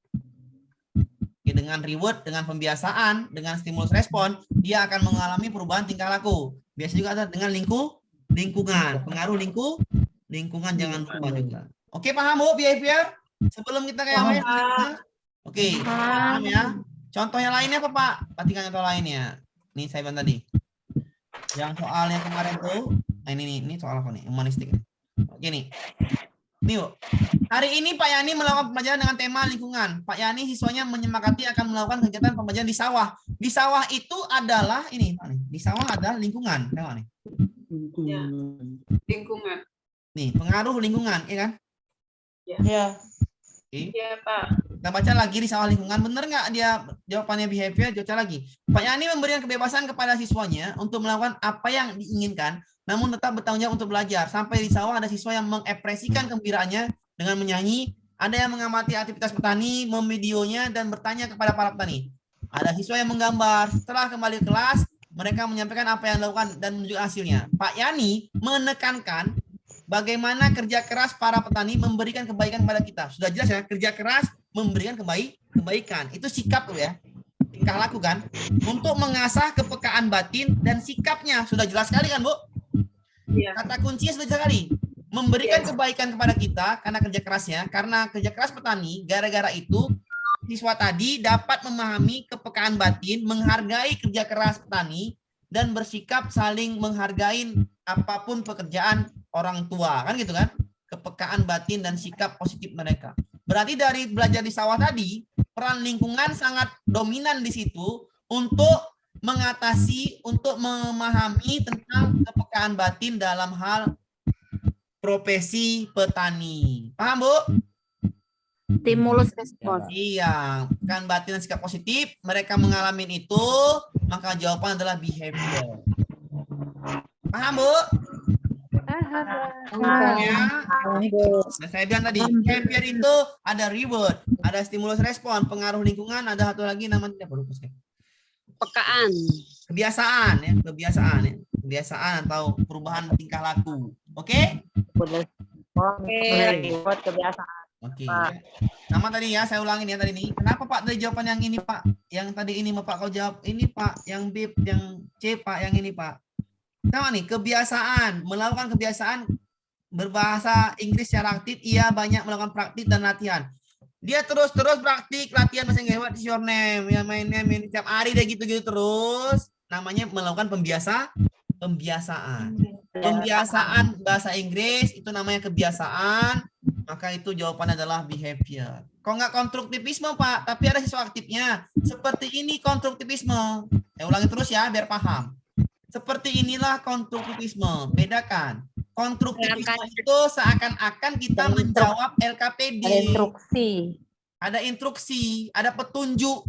Ya, dengan reward, dengan pembiasaan, dengan stimulus respon, dia akan mengalami perubahan tingkah laku. Biasanya juga ada dengan lingkungan, pengaruh lingkungan jangan lupa juga. Oke, paham Bu behavior? Sebelum kita kayak oke, paham ya. Contohnya lainnya apa Pak? Perhatikan contoh lainnya. Nih saya bilang tadi. Yang soalnya kemarin tuh, nah ini soal apa nih? Humanistik. Oke nih. Nih Bu. Hari ini Pak Yani melakukan pembelajaran dengan tema lingkungan. Pak Yani siswanya menyepakati akan melakukan kegiatan pembelajaran di sawah. Di sawah itu adalah ini, di sawah ada lingkungan. Tengok nih. Lingkungan. Nih, pengaruh lingkungan, ya kan? Ya. Iya, Pak. Kita baca lagi di sawah lingkungan. Benar nggak dia jawabannya behavior? Baca lagi. Pak Yani memberikan kebebasan kepada siswanya untuk melakukan apa yang diinginkan, namun tetap bertanggung jawab untuk belajar. Sampai di sawah ada siswa yang mengekspresikan kegembiraannya dengan menyanyi. Ada yang mengamati aktivitas petani, memvideonya, dan bertanya kepada para petani. Ada siswa yang menggambar. Setelah kembali ke kelas, mereka menyampaikan apa yang dilakukan dan menunjukkan hasilnya. Pak Yani menekankan bagaimana kerja keras para petani memberikan kebaikan kepada kita. Sudah jelas ya, kerja keras memberikan kebaikan. Itu sikap tuh ya. Tingkah laku kan. Untuk mengasah kepekaan batin dan sikapnya. Sudah jelas sekali kan, Bu? Iya. Kata kuncinya sudah jelas sekali. Memberikan kebaikan kepada kita karena kerja kerasnya. Karena kerja keras petani, gara-gara itu siswa tadi dapat memahami kepekaan batin, menghargai kerja keras petani, dan bersikap saling menghargai apapun pekerjaan orang tua, kan gitu kan? kepekaan batin dan sikap positif mereka. Berarti dari belajar di sawah tadi, peran lingkungan sangat dominan di situ untuk mengatasi, untuk memahami tentang kepekaan batin dalam hal profesi petani. Paham, Bu? Stimulus respon. Iya, kan batin dan sikap positif, mereka mengalami itu, maka jawaban adalah behavior. Paham, Bu? Ya. Nah, saya bilang tadi, behavior itu ada reward, ada stimulus respon, pengaruh lingkungan, ada satu lagi namanya apa lupa saya. Pekaan. Kebiasaan ya, kebiasaan ya. Kebiasaan atau perubahan tingkah laku. Oke? Buat kebiasaan. Oke. Sama tadi ya, saya ulangin ya tadi ini. Kenapa Pak dari jawaban yang ini Pak? Yang tadi ini Pak kau jawab ini Pak, yang B, yang C Pak, yang ini Pak. Sama nih, kebiasaan, melakukan kebiasaan berbahasa Inggris secara aktif, ia banyak melakukan praktik dan latihan. Dia terus praktik, latihan bahasa Inggris, what is your name? Ya mainnya tiap hari deh gitu-gitu terus. Namanya melakukan pembiasaan. Pembiasaan bahasa Inggris itu namanya kebiasaan, maka itu jawabannya adalah behavior. Kok nggak konstruktivisme Pak, tapi ada siswa aktifnya. Seperti ini konstruktivisme. Saya ulangi terus ya biar paham. Seperti inilah konstruktivisme. Bedakan. Konstruktivisme itu seakan-akan kita menjawab LKPD. Ada instruksi. Ada instruksi, ada petunjuk.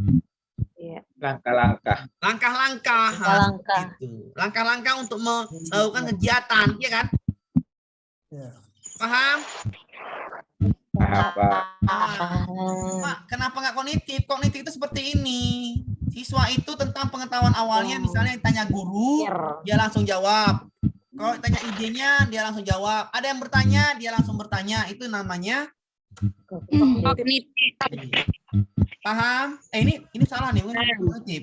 Langkah-langkah. Langkah-langkah. Langkah-langkah. Gitu. Langkah-langkah untuk melakukan kegiatan, ya kan? Paham? Pak, kenapa nggak kognitif? Kognitif itu seperti ini. Siswa itu tentang pengetahuan awalnya, misalnya ditanya guru, dia langsung jawab. Kalau ditanya idenya, dia langsung jawab. Ada yang bertanya, dia langsung bertanya. Itu namanya Kognitif. paham? Ini salah nih, bukan kognitif.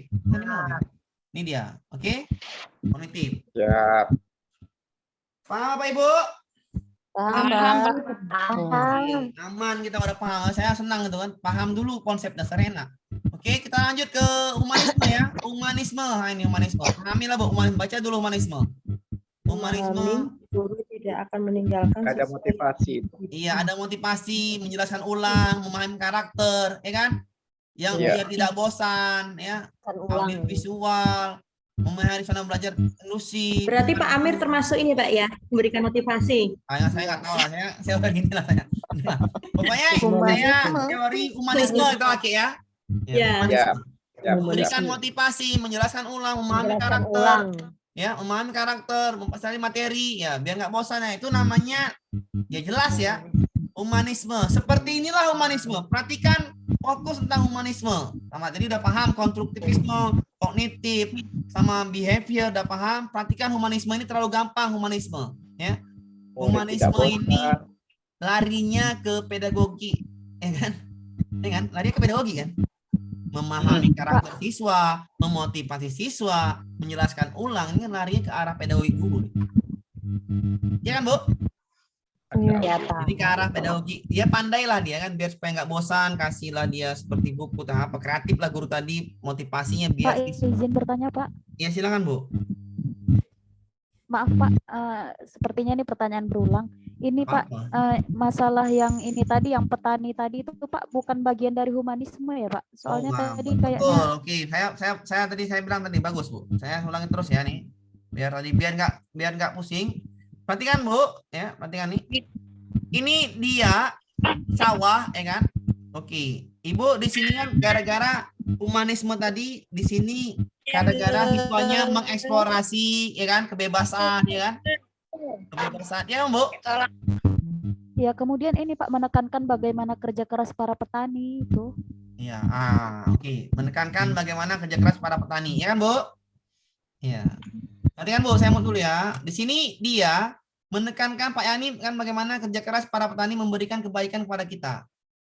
Ini dia, oke? Kognitif. Ya. Paham Bapak Ibu? Paham. Aman, kita udah paham. Saya senang gitu kan. Paham dulu konsep dasarnya enak. Oke, kita lanjut ke humanisme ya. Humanisme. Nah, ini humanisme. Pahamilah Bu, humanisme. Baca dulu humanisme. Humanisme. Guru tidak akan meninggalkan Ada siswa motivasi. Iya, ada motivasi, menjelaskan ulang, memahami karakter, ya kan? Yang biar tidak bosan, ya. Audit visual, memahami zona belajar inklusif. Berarti Pak Amir termasuk ini Pak ya, memberikan motivasi. Saya nggak tahu lah, saya udah gini lah saya. Nah, pokoknya saya teori humanisme itu pakai ya. Memberikan motivasi, menjelaskan ulang, memahami karakter, ya, memahami karakter, mempelajari materi, ya, biar nggak bosan ya. Itu namanya, ya jelas ya, humanisme. Seperti inilah humanisme. Perhatikan fokus tentang humanisme. Sama tadi udah paham konstruktivisme, kognitif, sama behavior udah paham. Perhatikan humanisme ini terlalu gampang humanisme, ya. Humanisme ini larinya ke pedagogi, ya kan? Ya kan? Larinya ke pedagogi kan? Memahami karakter siswa, memotivasi siswa, menjelaskan ulang, ini larinya ke arah pedagogi guru. Ya kan, Bu? Ya, jadi ke arah pedagogi. Dia pandailah dia kan, biar supaya nggak bosan, kasihlah dia seperti buku atau apa, kreatif lah guru tadi, motivasinya biar. Pak, izin bertanya Pak. Ya silakan Bu. Maaf Pak, sepertinya ini pertanyaan berulang. Ini Pak, masalah yang ini tadi, yang petani tadi itu Pak bukan bagian dari humanisme ya Pak? Soalnya tadi kayaknya. Betul, oke. Saya tadi saya bilang tadi bagus Bu. Saya ulangi terus ya nih, biar nggak pusing. Perhatikan Bu, ya perhatikan nih. Ini dia sawah, ya kan? Oke, Ibu di sini kan gara-gara humanisme tadi di sini gara-gara siswanya mengeksplorasi, ya kan, kebebasan, ya kan, kebebasan, ya Bu. Ya kemudian ini Pak menekankan bagaimana kerja keras para petani itu. Ya, oke, menekankan bagaimana kerja keras para petani, ya kan Bu? Ya, nanti kan Bu, saya mau dulu ya. Di sini dia menekankan Pak Yani kan bagaimana kerja keras para petani memberikan kebaikan kepada kita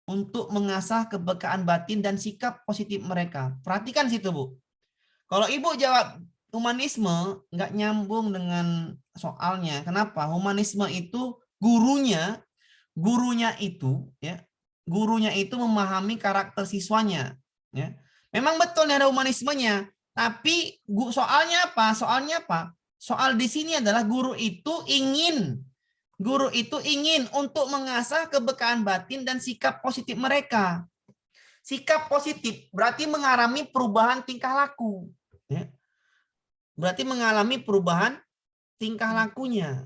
untuk mengasah kepekaan batin dan sikap positif mereka. Perhatikan situ Bu. Kalau Ibu jawab humanisme nggak nyambung dengan soalnya. Kenapa? Humanisme itu gurunya itu ya, gurunya itu memahami karakter siswanya. Ya, memang betul ada humanismenya, tapi soalnya apa? Soal di sini adalah guru itu ingin Guru itu ingin untuk mengasah kepekaan batin dan sikap positif mereka. Sikap positif berarti mengalami perubahan tingkah laku. Ya. Berarti mengalami perubahan tingkah lakunya.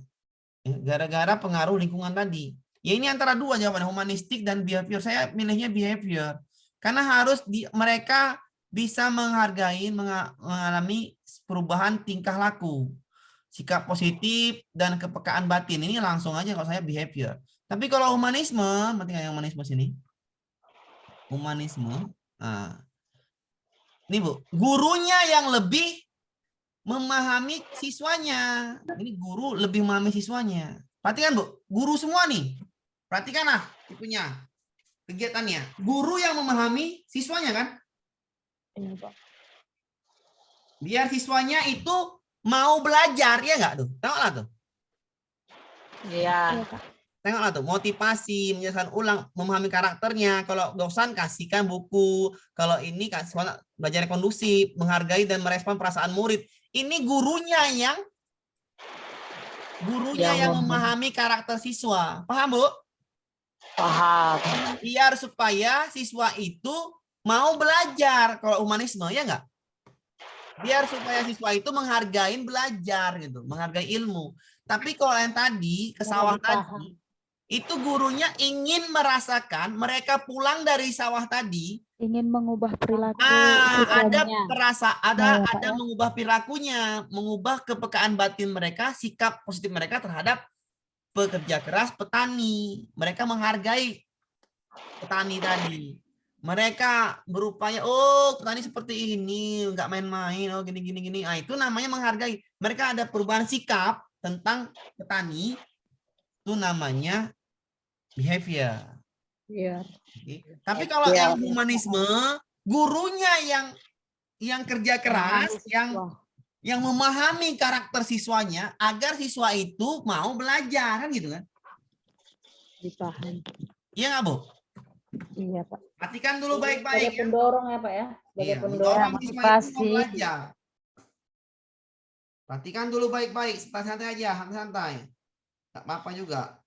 Ya, gara-gara pengaruh lingkungan tadi. Ya ini antara dua jawaban, humanistik dan behavior. Saya milihnya behavior. Karena harus mereka bisa menghargai, mengalami perubahan tingkah laku. Sikap positif dan kepekaan batin. Ini langsung aja kalau saya behavior. Tapi kalau humanisme, berarti yang humanisme sini. Humanisme. Nah. Ini Bu, gurunya yang lebih memahami siswanya. Ini guru lebih memahami siswanya. Perhatikan Bu, guru semua nih. Perhatikanlah punya kegiatannya. Guru yang memahami siswanya kan? Biar siswanya itu mau belajar, ya nggak tuh? Tengoklah tuh. Iya. Tengoklah tuh, motivasi, menjelaskan ulang, memahami karakternya. Kalau dosen kasihkan buku. Kalau ini kasih belajar kondusif, menghargai dan merespon perasaan murid. Ini gurunya yang memahami karakter siswa. Paham, Bu? Paham. Biar supaya siswa itu mau belajar. Kalau humanisme, ya nggak? Biar supaya siswa itu menghargai belajar gitu, menghargai ilmu. Tapi kalau yang tadi ke sawah tadi, itu gurunya ingin merasakan mereka pulang dari sawah tadi ingin mengubah perilaku ada mengubah perilakunya, mengubah kepekaan batin mereka, sikap positif mereka terhadap pekerja keras petani. Mereka menghargai petani tadi. Mereka berupaya, oh petani seperti ini, nggak main-main, oh gini. Nah, itu namanya menghargai. Mereka ada perubahan sikap tentang petani, itu namanya behavior. Iya. Tapi kalau yang humanisme, gurunya yang kerja keras, yang memahami karakter siswanya, agar siswa itu mau belajar, kan gitu kan? Dipahami. Iya nggak, Bu? Iya, Pak. Perhatikan dulu baik-baik. Sebagai pendorong ya Pak ya. Sebagai Mendorong siswa itu mau motivasi. belajar. Perhatikan dulu baik-baik, santai aja, santai. Tak apa-apa juga.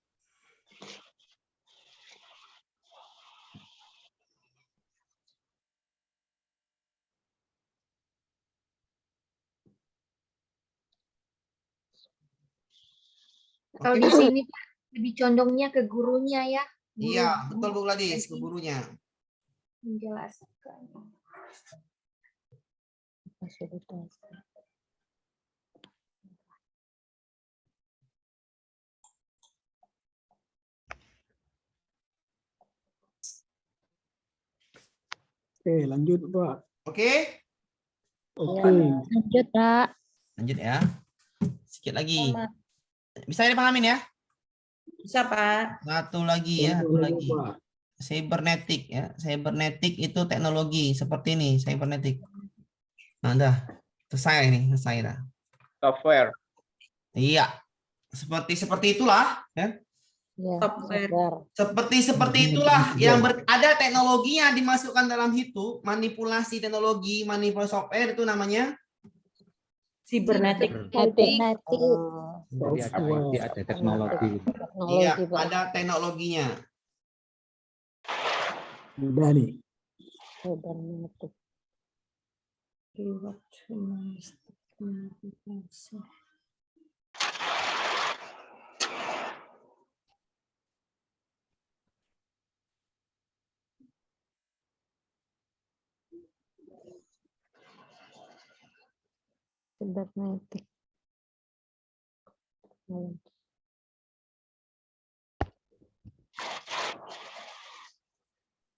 Kalau di sini Pak, lebih condongnya ke gurunya ya. Iya, betul Bu Gladys, ke gurunya. Menjelaskan. Oke, lanjut Pak. Oke? Oke. Lanjut, Pak. Lanjut ya. Sedikit lagi. Bisa dipahamin ya? Bisa Pak. Satu lagi ya, satu lagi. Cybernetic ya. Cybernetic itu teknologi seperti ini, cybernetic. Nah, dah. Selesai ini, selesai dah. Software. Iya. Seperti itulah ya. Software. Seperti itulah yang ada teknologinya dimasukkan dalam itu, manipulasi teknologi, manipulasi software itu namanya Cybernetic. Jadi ada teknologi. Iya, ada teknologinya. Udah nih. Cybernetic.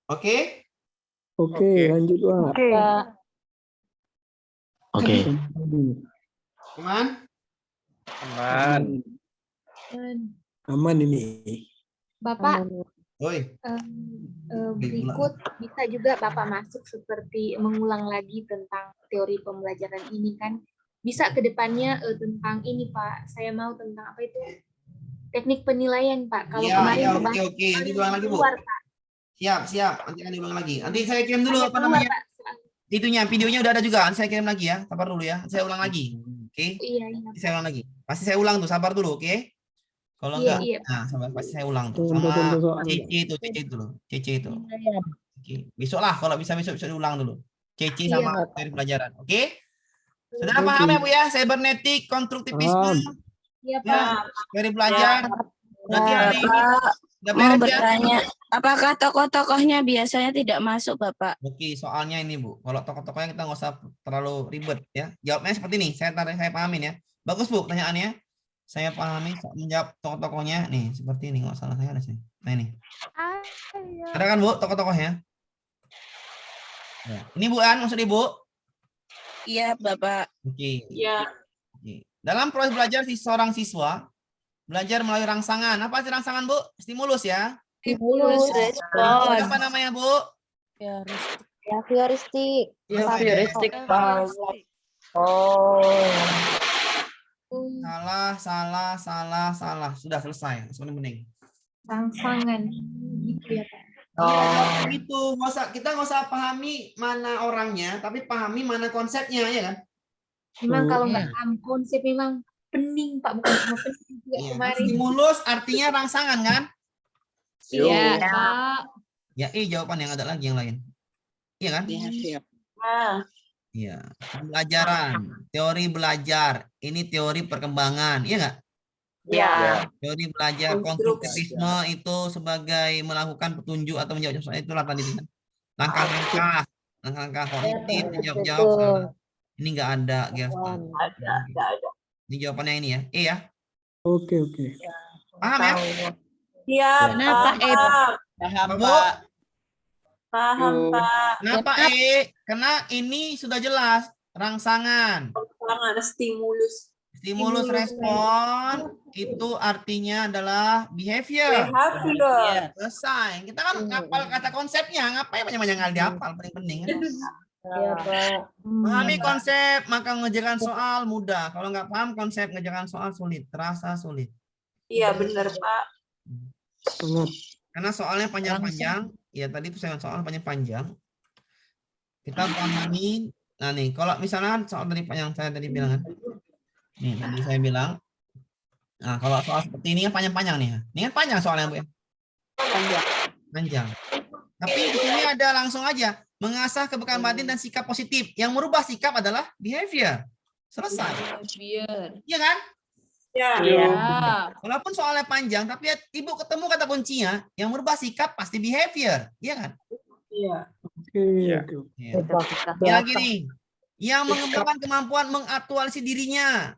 Oke? Oke, lanjut Pak. Oke. Aman? Aman. Aman ini. Bapak, Oi. berikut bisa juga Bapak masuk seperti mengulang lagi tentang teori pembelajaran ini kan. Bisa ke depannya tentang ini Pak. Saya mau tentang apa itu? Teknik penilaian Pak. Kalau kemarin Oke. Nanti ulang lagi Bu. keluar, Pak. Siap. Nanti akan diulang lagi. Nanti saya kirim dulu apa namanya? Itunya, videonya udah ada juga. Nanti saya kirim lagi ya. Sabar dulu ya. Saya ulang lagi. Oke? Iya. Saya ulang lagi. Pasti saya ulang tuh. Sabar dulu, oke? Kalau Iya, enggak, iya. nah sama pasti saya ulang tuh. Contoh Sama soal. CC itu loh. CC itu. Oke. Besok lah kalau bisa besok diulang dulu. CC Iya, sama Pak. teori pelajaran. Oke? Sudah paham ya Bu ya? Cybernetik, konstruktivisme, Iya, ya, Pak. teori belajar. Berarti hari ini udah Mau beres ya? bertanya, apakah tokoh-tokohnya biasanya tidak masuk, Bapak? Oke, soalnya ini Bu. Kalau tokoh-tokohnya kita nggak usah terlalu ribet ya. Jawabnya seperti ini. Saya pahamin ya. Bagus Bu pertanyaannya. Saya pahami menjawab tokoh-tokohnya nih seperti ini. Nggak salah saya ada sini. Nah ini. Ada kan Bu tokoh-tokohnya? Ya. Ini Bu An maksud Ibu? Iya, Bapak. Oke. Iya. Oke. Dalam proses belajar seorang siswa belajar melalui rangsangan. Apa sih rangsangan Bu? Stimulus ya. Stimulus, respon. Apa namanya Bu? Behavioristik. Behavioristik. Oh. Salah. Sudah selesai. Sebenarnya bening. Rangsangan. Gitu ya, Pak. Iya, gitu. Kita nggak usah pahami mana orangnya, tapi pahami mana konsepnya, ya kan? Memang kalau nggak paham konsep memang pening, Pak. Bukan cuma pening juga Iya. kemarin. Stimulus artinya rangsangan, kan? Iya, Pak. Ya, jawaban yang ada lagi yang lain. Iya kan? Iya. Pembelajaran, teori belajar. Ini teori perkembangan, iya nggak? Iya. Teori belajar konstruktivisme itu sebagai melakukan petunjuk atau menjawab soal itulah tadi kan. Langkah-langkah kognitif, menjawab salah. Ini nggak ada, Gerson. Ada. Ini jawabannya ini ya. Ya. Oke. Paham ya? Siap. Kenapa, Paham, Bu? Paham, Pak. Kenapa Karena ini sudah jelas rangsangan. Rangsangan, stimulus. Stimulus respon itu artinya adalah behavior. Behavior. Selesai. Kita kan ngapal kata konsepnya, ngapain banyak-banyak nggak dihafal, paling penting. Iya, Pak. Pahami konsep, maka mengerjakan soal mudah. Kalau nggak paham konsep, mengerjakan soal sulit, terasa sulit. Iya, benar, Pak. Karena soalnya panjang-panjang, ya tadi itu saya soal panjang-panjang. Kita pahami. Nah nih, kalau misalnya soal tadi yang saya tadi bilang kan, nih tadi saya bilang, nah kalau soal seperti ini kan panjang-panjang nih. Ini kan panjang soalnya Bu ya. Panjang. Tapi di sini ada langsung aja mengasah kepekaan batin dan sikap positif. Yang merubah sikap adalah behavior. Selesai. Iya kan? Iya. Walaupun soalnya panjang, tapi Ibu ketemu kata kuncinya, yang merubah sikap pasti behavior. Iya kan? Iya. Ini lagi nih. Yang mengembangkan kemampuan mengaktualisasi dirinya.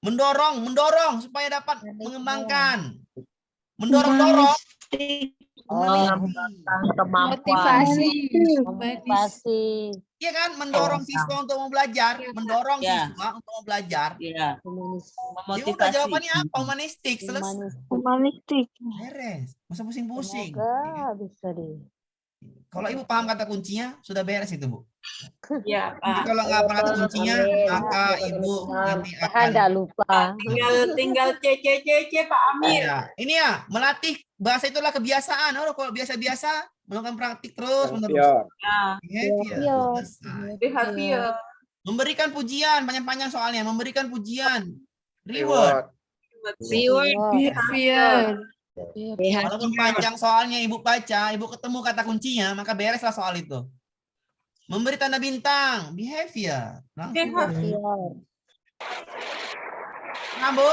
Mendorong supaya dapat mengembangkan. Mendorong. Motivasi. Iya kan? Mendorong siswa untuk mau belajar. Mendorong siswa untuk mau belajar. Iya. Ya udah jawabannya apa? Humanistik. Selesai. Humanistik. Beres. Masa pusing-pusing. Bisa deh. Kalau Ibu paham kata kuncinya, sudah beres itu, Bu. Iya, Jadi Pak. kalau nggak paham kata kuncinya, maka Ibu nanti akan lupa. Tinggal C, Pak Amir. ya. Ini ya, melatih bahasa itulah kebiasaan. Oh, kalau biasa-biasa melakukan praktik terus menerus. Behavior. Behavior. Memberikan pujian, panjang-panjang soalnya. Memberikan pujian. Reward. Behavior. Walaupun panjang soalnya Ibu baca, Ibu ketemu kata kuncinya, maka bereslah soal itu. Memberi tanda bintang, behavior. Langsung. Paham, Bu?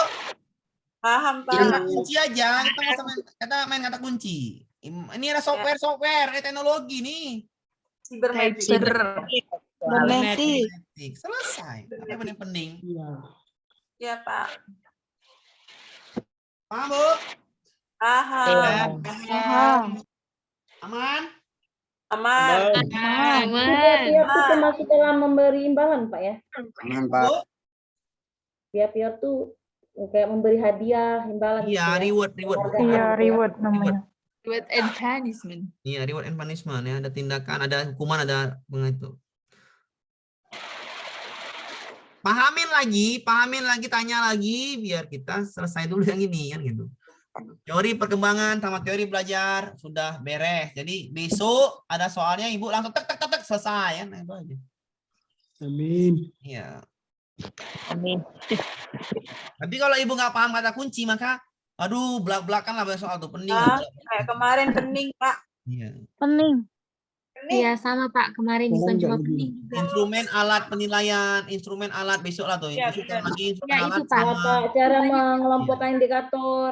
Paham, Pak. Kata kunci aja, kita nggak usah main kata kunci. Ini ada software, teknologi nih. Cybernetik. Selesai. Apa yang paling penting? Iya, Pak. Paham, Bu? Paham. Aman? Aman. Behavior itu termasuk dalam memberi imbalan, Pak ya? Aman, Pak. Behavior tuh kayak memberi hadiah, imbalan. Iya, reward. Iya, reward namanya. Reward and punishment. Iya, reward and punishment ya. Ada tindakan, ada hukuman, ada itu. Pahamin lagi, tanya lagi, biar kita selesai dulu yang ini kan gitu. Teori perkembangan sama teori belajar sudah beres. Jadi besok ada soalnya Ibu langsung tek selesai ya. Nah, itu aja. Amin. Iya. Amin. Tapi kalau Ibu nggak paham kata kunci, maka Aduh, belak-belakan lah banyak soal tuh. Pening. Kayak kemarin pening, Pak. Iya. Pening. Iya, sama Pak. Kemarin bukan cuma pening juga. Instrumen alat penilaian, instrumen alat besok lah tuh. Iya, Besok benar. lagi instrumen Ya, alat itu, Pak. sama. Cara mengelompokkan indikator.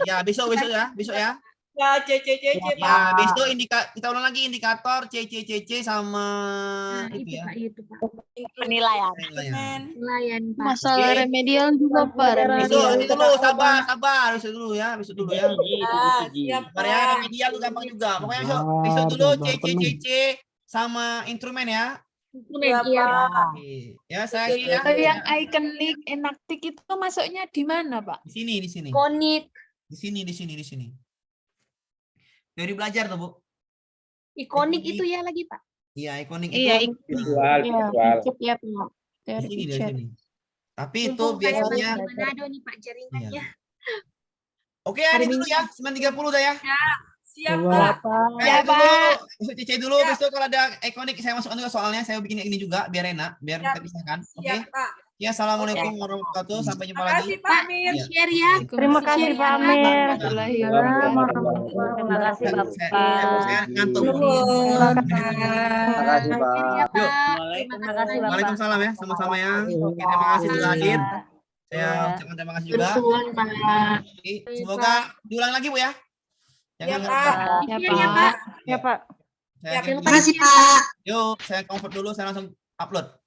Ya, besok ya. Ya, C, Ya, Pak. besok kita ulang lagi indikator C sama Nah, itu ya. Pak, itu Pak. Penilaian. Penilaian, Pak. Masalah Oke. remedial juga Pak, remedial. Besok dulu, sabar. Besok dulu ya. Siap, Sabar ya, remedial tuh gampang juga. Pokoknya besok dulu C sama instrumen ya. Instrumen, iya, Pak. Oke. Ya, saya ya. Yang ikonik enaktik itu masuknya di mana, Pak? Di sini. Konik, Di sini. Teori belajar tuh, Bu. ikonik itu ya lagi, Pak. Iya, ikonik Iya, itu. Visual. Ya, Pak. Di sini. Tapi itu Mumpung saya biasanya masih di Manado nih, Pak, jaringannya. Oke, hari dulu ya, 9.30 dah ya. Siap, Pak. Ya, Pak. Besok CC dulu, besok kalau ada ikonik saya masukkan juga soalnya, saya bikin ini juga biar enak, biar kita pisahkan. Oke. Siap, Pak. Ya, assalamualaikum warahmatullahi wabarakatuh. Sampai jumpa lagi. Makasih, Pak Amir. Iya. Share ya. Terima kasih Pak Amir. Terima kasih Bapak. Saya ngantuk. Terima kasih, Pak. Yuk. Terima kasih Bapak. Waalaikumsalam ya, sama-sama ya. Oke, terima kasih sudah hadir. Saya ucapkan terima kasih juga. Betul, Pak. Oke, semoga diulang lagi, Bu ya. Ya, Jangan Pak. Ya, Pak. Ya Pak. Saya Terima kasih, Pak. Yuk, saya comfort dulu, saya langsung upload.